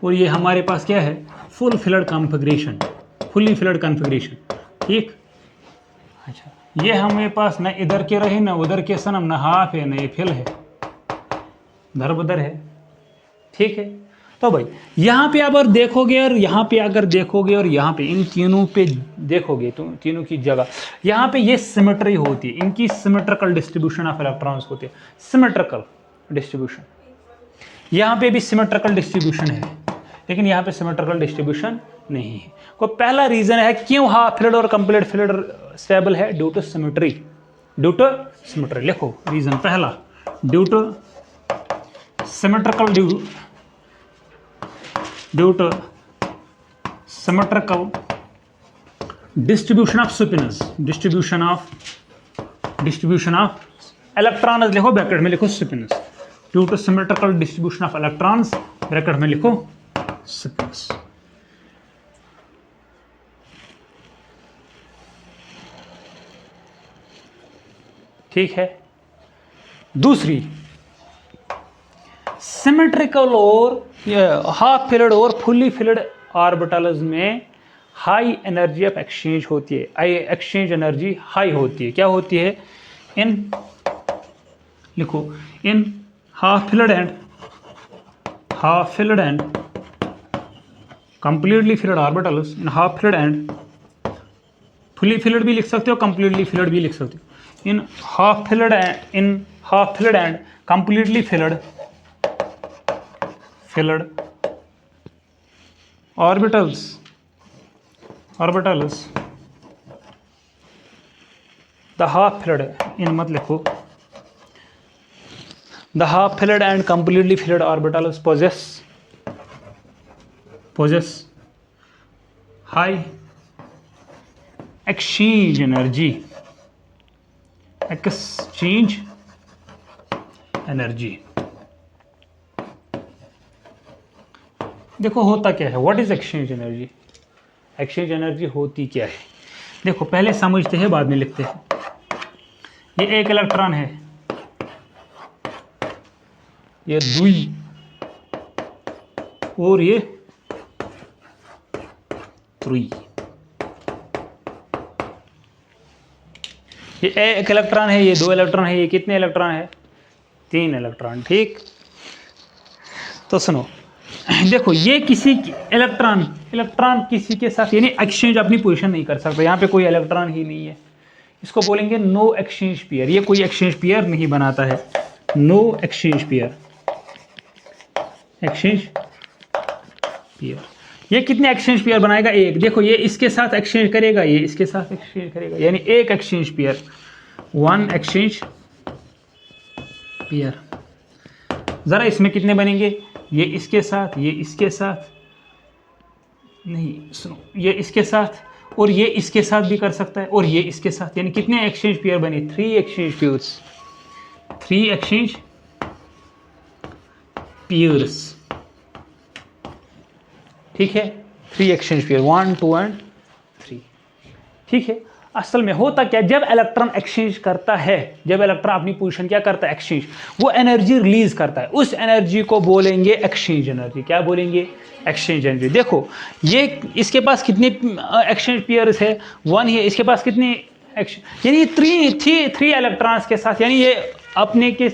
S1: और ये हमारे पास क्या है, full field configuration, fully filled configuration. ठीक, अच्छा ये हमारे पास ना इधर के रहे ना उधर के सनम, ना हाफ है ना ये फिल है, दर बदर है। ठीक है, तो भाई यहाँ पे अगर देखोगे और यहाँ पे अगर देखोगे और यहाँ पे इन तीनों पे देखोगे तो तीनों की जगह यहाँ पे ये सिमेट्री होती है, इनकी सिमेट्रिकल डिस्ट्रीब्यूशन ऑफ इलेक्ट्रॉन्स होती है, सिमेट्रिकल डिस्ट्रीब्यूशन। यहाँ पे भी सिमेट्रिकल डिस्ट्रीब्यूशन है, लेकिन यहाँ पे सिमेट्रिकल डिस्ट्रीब्यूशन नहीं है। को पहला रीज़न है क्यों हाफ फिल्ड और कंप्लीट फिल्ड स्टेबल है, due to symmetry, due to symmetry. लिखो रीज़न पहला, due to symmetrical due to symmetrical distribution of spinors, distribution of electrons लिखो ब्रैकेट में लिखो spinors, due to symmetrical distribution of electrons bracket में लिखो spinors। ठीक है। दूसरी सिमेट्रिकल और हाफ फिल्ड और फुल्ली फिल्ड ऑर्बिटल्स में हाई एनर्जी ऑफ एक्सचेंज होती है, एक्सचेंज एनर्जी हाई होती है। क्या होती है? इन लिखो, इन half filled and completely filled orbitals, in half filled and fully filled भी लिख सकते हो, कंप्लीटली फिल्ड भी लिख सकते हो। In half filled and completely filled orbitals the half filled, in मत लिखो, the half filled and completely filled orbitals possess high exchange energy, देखो होता क्या है, what is exchange energy? Exchange energy होती क्या है? देखो पहले समझते हैं बाद में लिखते हैं। ये एक इलेक्ट्रॉन है, ये दुई, और ये त्रुई। ये एक इलेक्ट्रॉन है, ये दो इलेक्ट्रॉन है, ये कितने इलेक्ट्रॉन है? तीन इलेक्ट्रॉन। ठीक, तो सुनो, देखो ये किसी इलेक्ट्रॉन किसी के साथ यानी एक्सचेंज अपनी पोजीशन नहीं कर सकता, यहाँ पे कोई इलेक्ट्रॉन ही नहीं है, इसको बोलेंगे नो एक्सचेंज पेयर। ये कोई एक्सचेंज पेयर नहीं बनाता है, नो एक्सचेंज पेयर। ये कितने एक्सचेंज पेयर बनाएगा? एक। देखो ये इसके साथ एक्सचेंज करेगा, ये इसके साथ एक्सचेंज करेगा, यानी एक exchange pair, one exchange pair. जरा इसमें कितने बनेंगे? ये इसके साथ, ये इसके साथ, नहीं सुनो, ये इसके साथ, और ये इसके साथ भी कर सकता है, और ये इसके साथ, यानी कितने एक्सचेंज पेयर बने? Three exchange pairs. ठीक है, थ्री एक्सचेंज पेयर, 1 2 एंड 3। ठीक है। असल में होता क्या, जब इलेक्ट्रॉन एक्सचेंज करता है, जब इलेक्ट्रॉन अपनी पोजीशन क्या करता है? एक्सचेंज, वो एनर्जी रिलीज करता है, उस एनर्जी को बोलेंगे एक्सचेंज एनर्जी। क्या बोलेंगे? Exchange energy. देखो ये इसके पास कितने एक्सचेंज पेयर्स है? वन है। इसके पास कितने यानी थ्री इलेक्ट्रॉन्स के साथ, यानी ये अपने के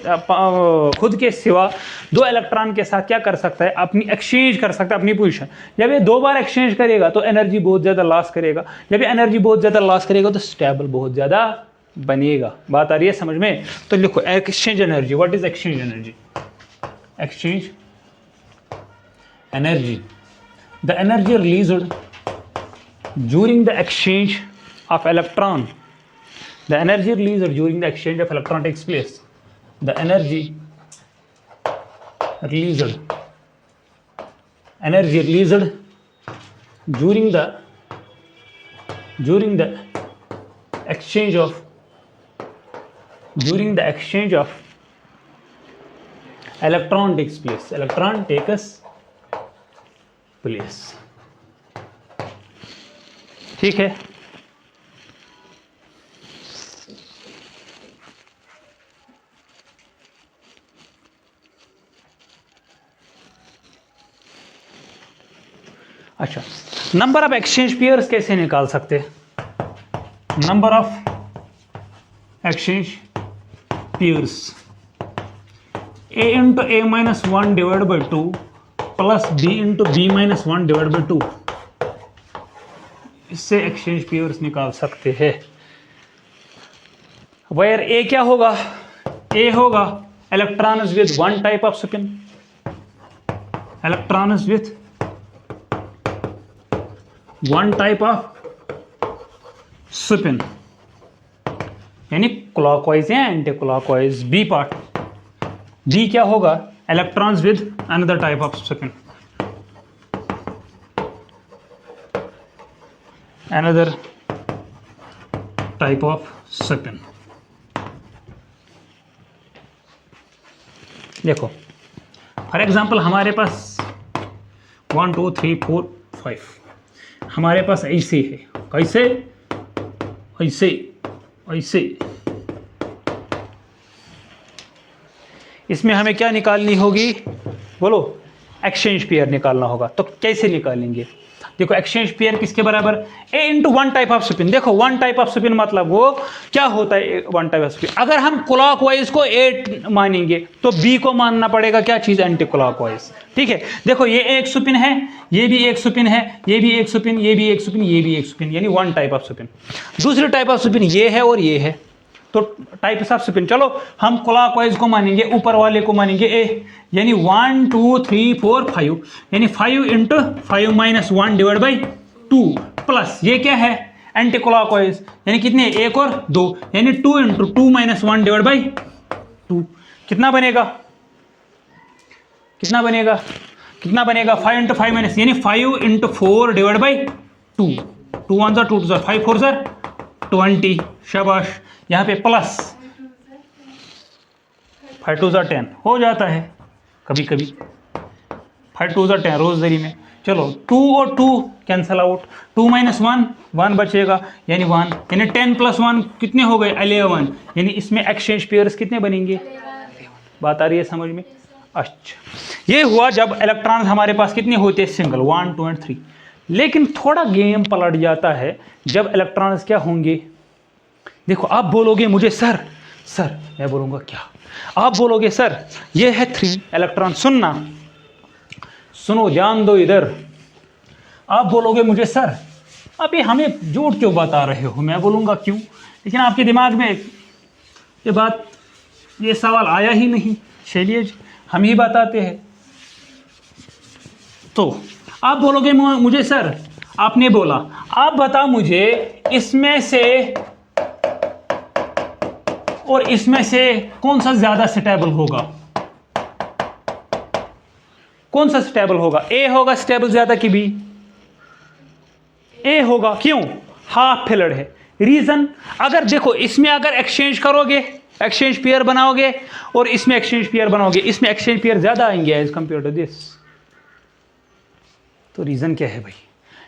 S1: खुद के सिवा दो इलेक्ट्रॉन के साथ क्या कर सकता है? अपनी एक्सचेंज कर सकता है अपनी पोजीशन। जब ये दो बार एक्सचेंज करेगा तो एनर्जी बहुत ज़्यादा लॉस करेगा, जब ये एनर्जी बहुत ज़्यादा लॉस करेगा तो स्टेबल बहुत ज़्यादा बनेगा। बात आ रही है समझ में? तो लिखो exchange energy. What is exchange energy? Exchange energy, the energy released during the exchange of electron, the energy released during the exchange of electron takes place, the energy released during the exchange of electron takes place, electron takes place। ठीक है। अच्छा, number of exchange pairs कैसे निकाल सकते हैं? Number of exchange pairs, a into a minus 1 divide by 2 plus b into b minus 1 divide by 2, इससे exchange pairs निकाल सकते हैं। वेयर a क्या होगा? a होगा electrons with one type of spin, electrons with one type of spin, यानी clockwise या anti clockwise. B part, B क्या होगा? electrons with another type of spin, another type of spin. देखो for example हमारे पास 1 2 3 4 5 हमारे पास ऐसे है, कैसे, ऐसे ऐसे। इसमें हमें क्या निकालनी होगी, बोलो, एक्सचेंज पेयर निकालना होगा। तो कैसे निकालेंगे, देखो एक्सचेंज पेयर किसके बराबर, A into one type of spin. देखो वन टाइप ऑफ स्पिन मतलब वो क्या होता है, वन टाइप ऑफ स्पिन। अगर हम क्लॉकवाइज को ए मानेंगे तो बी को मानना पड़ेगा क्या चीज, एंटी क्लॉकवाइज। ठीक है, देखो ये एक स्पिन है, ये भी एक स्पिन है, ये भी एक स्पिन, ये भी एक स्पिन, ये भी एक स्पिन, यानी वन टाइप ऑफ स्पिन। दूसरी टाइप ऑफ स्पिन ये है और ये है, तो टाइप्स ऑफ स्पिन। चलो हम क्लॉकवाइज को मानेंगे, ऊपर वाले को मानेंगे ए, यानी 1 2 3 4 5, यानी 5 into 5 minus 1 divide by 2 plus ये क्या है, एंटी क्लॉकवाइज, यानी कितने, एक और दो, यानी 2 इंटू 2 माइनस 1 डिवाइड बाई 2। कितना बनेगा, कितना बनेगा, कितना बनेगा, 5 इंटू 5 माइनस, यानी 5 इंटू 4 डिवाइड बाई 2, 2 1 2 2 5 4 20। शाबाश, यहाँ पे प्लस 5 2 10 हो जाता है कभी कभी, 5 2 10 रोजदारी में। चलो 2 और 2 कैंसल आउट, 2 माइनस 1 1 बचेगा, यानी 1, यानी 10 प्लस 1 कितने हो गए, 11, यानी इसमें एक्सचेंज पेयर्स कितने बनेंगे, बात आ रही है समझ में। अच्छा ये हुआ जब इलेक्ट्रॉन हमारे पास कितने होते हैं, सिंगल, 1 2 और 3। लेकिन थोड़ा गेम पलट जाता है जब इलेक्ट्रॉन्स क्या होंगे। देखो आप बोलोगे मुझे सर, सर मैं बोलूंगा क्या, आप बोलोगे सर ये है 3 इलेक्ट्रॉन, सुनना, सुनो ध्यान दो इधर। आप बोलोगे मुझे सर अभी हमें झूठ क्यों बता रहे हो, मैं बोलूंगा क्यों, लेकिन आपके दिमाग में ये बात, ये सवाल आया ही नहीं, चलिए हम ही बताते हैं। तो आप बोलोगे मुझे सर, आपने बोला आप बता मुझे इसमें से और इसमें से कौन सा ज्यादा स्टेबल होगा, कौन सा स्टेबल होगा, ए होगा स्टेबल ज्यादा कि बी, ए होगा, क्यों, हाफ फिलड है। रीजन, अगर देखो इसमें अगर एक्सचेंज करोगे, एक्सचेंज पेयर बनाओगे और इसमें एक्सचेंज पेयर बनाओगे, इसमें एक्सचेंज पेयर ज्यादा आएंगे एज कंपेयर टू दिस। तो रीजन क्या है भाई,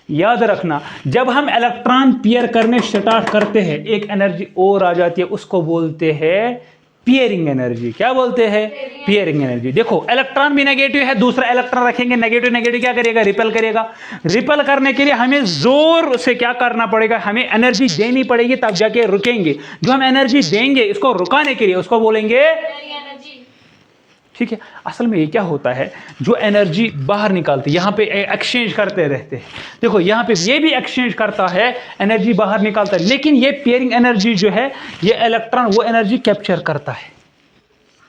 S1: याद रखना जब हम इलेक्ट्रॉन पेयर करने स्टार्ट करते हैं एक एनर्जी और आ जाती है, उसको बोलते हैं पेयरिंग एनर्जी। क्या बोलते हैं, पेयरिंग एनर्जी। देखो इलेक्ट्रॉन भी नेगेटिव है, दूसरा इलेक्ट्रॉन रखेंगे नेगेटिव, नेगेटिव क्या करेगा, रिपेल करेगा। रिपेल करने के लिए हमें जोर से क्या करना पड़ेगा, हमें एनर्जी देनी पड़ेगी, तब जाके रुकेंगे। जो हम एनर्जी देंगे इसको रुकाने के लिए उसको बोलेंगे, ठीक है। असल में ये क्या होता है, जो एनर्जी बाहर निकालते हैं, यहाँ पे एक्सचेंज करते रहते हैं, देखो यहाँ पे ये भी एक्सचेंज करता है, एनर्जी बाहर निकालता है, लेकिन ये पेयरिंग एनर्जी जो है, ये इलेक्ट्रॉन वो एनर्जी कैप्चर करता है,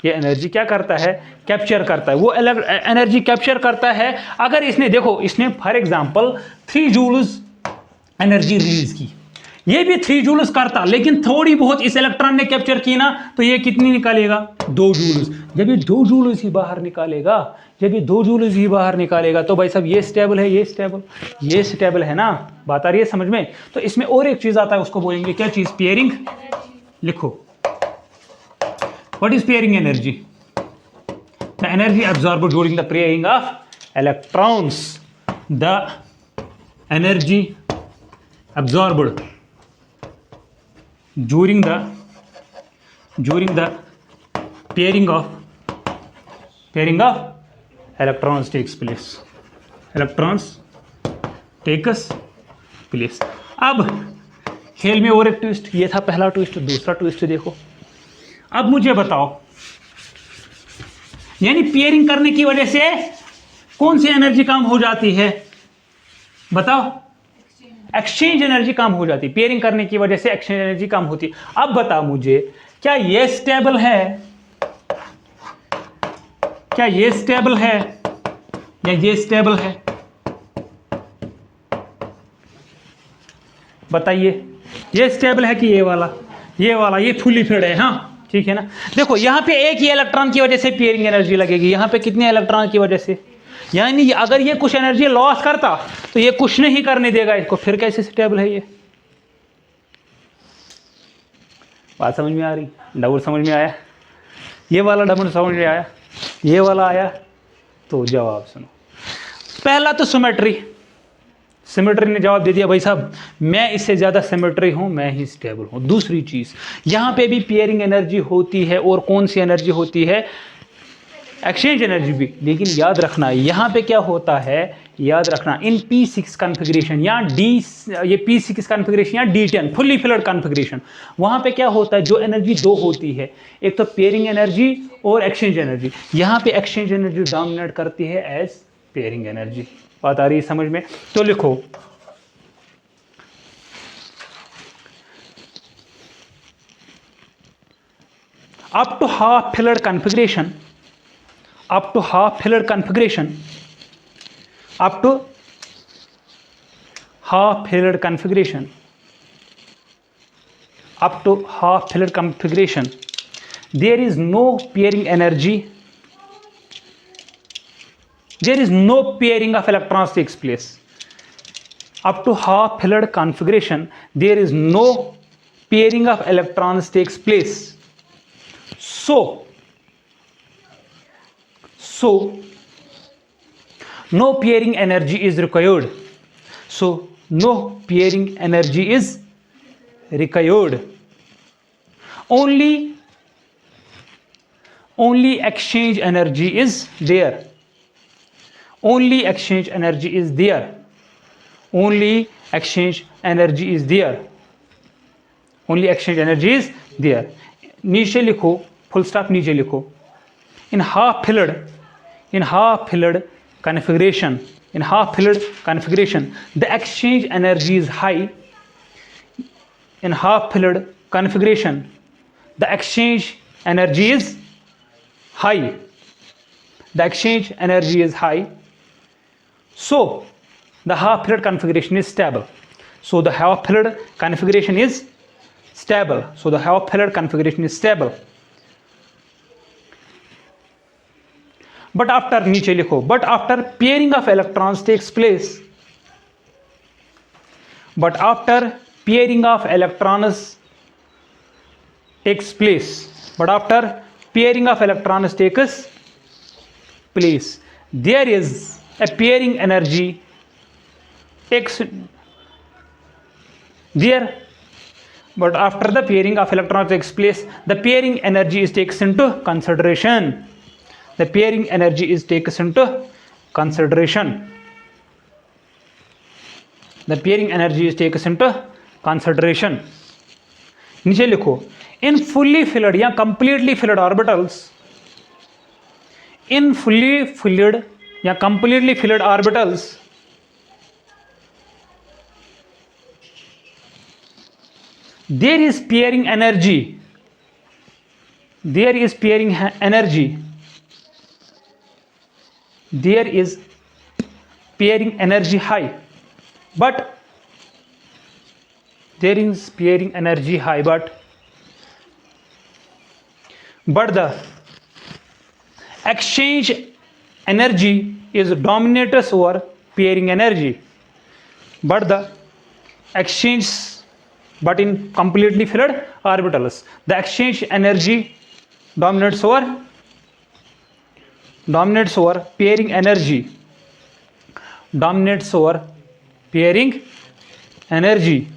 S1: ये एनर्जी क्या करता है, कैप्चर करता है, वो एनर्जी कैप्चर करता है। अगर इसने, देखो इसने for example 3 joules energy release की, ये भी 3 जूल्स करता, लेकिन थोड़ी बहुत इस इलेक्ट्रॉन ने कैप्चर की ना, तो ये कितनी निकालेगा, 2 जूल्स। जब ये 2 जूल्स ही बाहर निकालेगा, जब ये 2 जूल्स ही बाहर निकालेगा, तो भाई साहब ये स्टेबल है, ये स्टेबल, ये स्टेबल है ना, बात आ रही है समझ में। तो इसमें और एक चीज आता है, उसको बोलेंगे क्या चीज, पेयरिंग। लिखो what is pairing energy, the energy absorbed during the pairing of electrons, the energy absorbed during the pairing of electrons takes place, electrons takes place। अब खेल में और एक ट्विस्ट, ये था पहला ट्विस्ट, दूसरा ट्विस्ट देखो। अब मुझे बताओ, यानी पेयरिंग करने की वजह से कौन सी एनर्जी कम हो जाती है, बताओ, एक्सचेंज एनर्जी कम हो जाती है, पेयरिंग करने की वजह से एक्सचेंज एनर्जी कम होती है। अब बता मुझे, क्या ये स्टेबल है, क्या ये स्टेबल है या ये स्टेबल है, बताइए, ये स्टेबल है कि ये वाला, ये वाला, ये फुली फिड है, हाँ ठीक है ना। देखो यहाँ पे एक ही इलेक्ट्रॉन की वजह से पेयरिंग एनर्जी लगेगी, यहाँ पे कितने इलेक्ट्रॉन की वजह से, यानी अगर ये कुछ एनर्जी लॉस करता तो ये कुछ नहीं करने देगा इसको, फिर कैसे स्टेबल है ये। बात समझ में आ रही, डबल समझ में आया, ये वाला डबल समझ में आया, ये वाला आया, तो जवाब सुनो। पहला तो सिमेट्री, सिमेट्री ने जवाब दे दिया भाई साहब मैं इससे ज़्यादा सिमेट्री हूँ, मैं ही स्टेबल हूँ। दूसरी चीज़ यहाँ पे भी पेयरिंग एनर्जी होती है, और कौन सी एनर्जी होती है, एक्सचेंज एनर्जी भी। लेकिन याद रखना यहाँ पे क्या होता है, याद रखना इन P6 कॉन्फ़िगरेशन या ये P6 कॉन्फ़िगरेशन या D10 फुल्ली फिल्ड कॉन्फ़िगरेशन, वहाँ पे क्या होता है, जो एनर्जी दो होती है, एक तो पेयरिंग एनर्जी और एक्सचेंज एनर्जी। यहाँ पे एक्सचेंज एनर्जी डोमिनेट करती है एज पेयरिंग एनर्जी। बात आ रही है समझ में। तो लिखो up to half filled configuration, up to half filled configuration, up to half filled configuration, up to half filled configuration, there is no pairing energy, there is no pairing of electrons takes place. Up to half filled configuration there is no pairing of electrons takes place. So no pairing energy is required. So no pairing energy is required. Only exchange energy is there. Only exchange energy is there. Only exchange energy is there. Only exchange energy is there. नीचे लिखो, full stop नीचे लिखो, in half filled configuration, the exchange energy is high. In half filled configuration the exchange energy is high, the exchange energy is high, so the half filled configuration is stable. So the half filled configuration is stable. So the half filled configuration is stable. But after नीचे लिखो, but after pairing of electrons takes place, but after pairing of electrons takes place, but after pairing of electrons takes place, there is a pairing energy takes there, but after the pairing of electrons takes place the pairing energy is taken into consideration. The pairing energy is taken into consideration. The pairing energy is taken into consideration. नीचे लिखो, in fully filled या completely filled orbitals, in fully filled या completely filled orbitals, there is pairing energy. There is pairing energy. There is pairing energy high, but there is pairing energy high, but the exchange energy is dominates over pairing energy. But the exchange, but in completely filled orbitals the exchange energy dominates over pairing energy, dominates over pairing energy.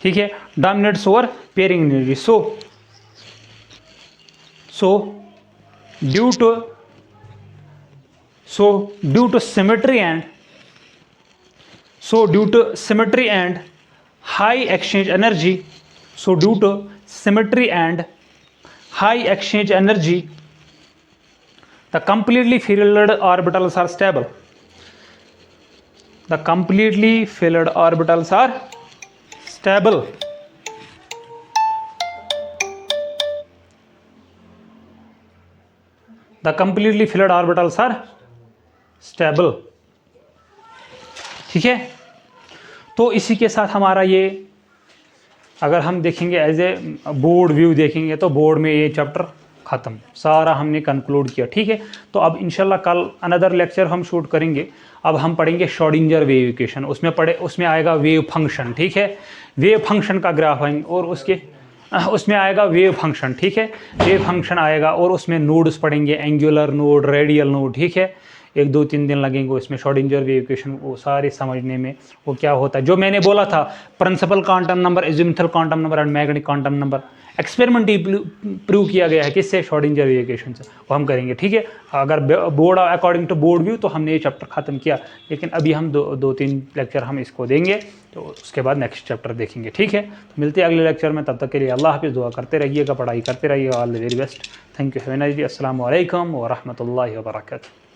S1: ठीक है, dominates over pairing energy. So due to symmetry and high exchange energy, so due to symmetry and high exchange energy the completely filled orbitals are stable. The completely filled orbitals are stable. The completely filled orbitals are stable. ठीक है, तो इसी के साथ हमारा ये अगर हम देखेंगे एज ए बोर्ड व्यू देखेंगे तो बोर्ड में ये चैप्टर ख़त्म, सारा हमने कंक्लूड किया। ठीक है, तो अब इंशाल्लाह कल अनदर लेक्चर हम शूट करेंगे। अब हम पढ़ेंगे श्रोडिंगर वेव इक्वेशन, उसमें आएगा वेव फंक्शन। ठीक है, वेव फंक्शन का ग्राफ आएंगे और उसमें आएगा वेव फंक्शन। ठीक है, वेव फंक्शन आएगा और उसमें नोड्स पढ़ेंगे, एंगुलर नोड, रेडियल नोड। ठीक है, 1-2-3 दिन लगेंगे उसमें श्रोडिंगर वेव इक्वेशन वो सारे समझने में, वो क्या होता है। जो मैंने बोला था principal quantum number, azimuthal quantum number and magnetic quantum number experimentally prove किया गया है किससे, श्रोडिंगर वेव इक्वेशन से, वो हम करेंगे। ठीक है, अगर board according to board view तो हमने ये चैप्टर ख़त्म किया, लेकिन अभी हम 2-3 लेक्चर हम इसको देंगे, तो उसके बाद नेक्स्ट चैप्टर देखेंगे। ठीक है, तो मिलते हैं अगले लेक्चर में, तब तक के लिए अल्लाह हाफ़िज़। दुआ करते रहिएगा, पढ़ाई करते रहिएगा। All the very best, thank you, have a nice day. अस्सलामु अलैकुम व रहमतुल्लाहि व बरकातहू।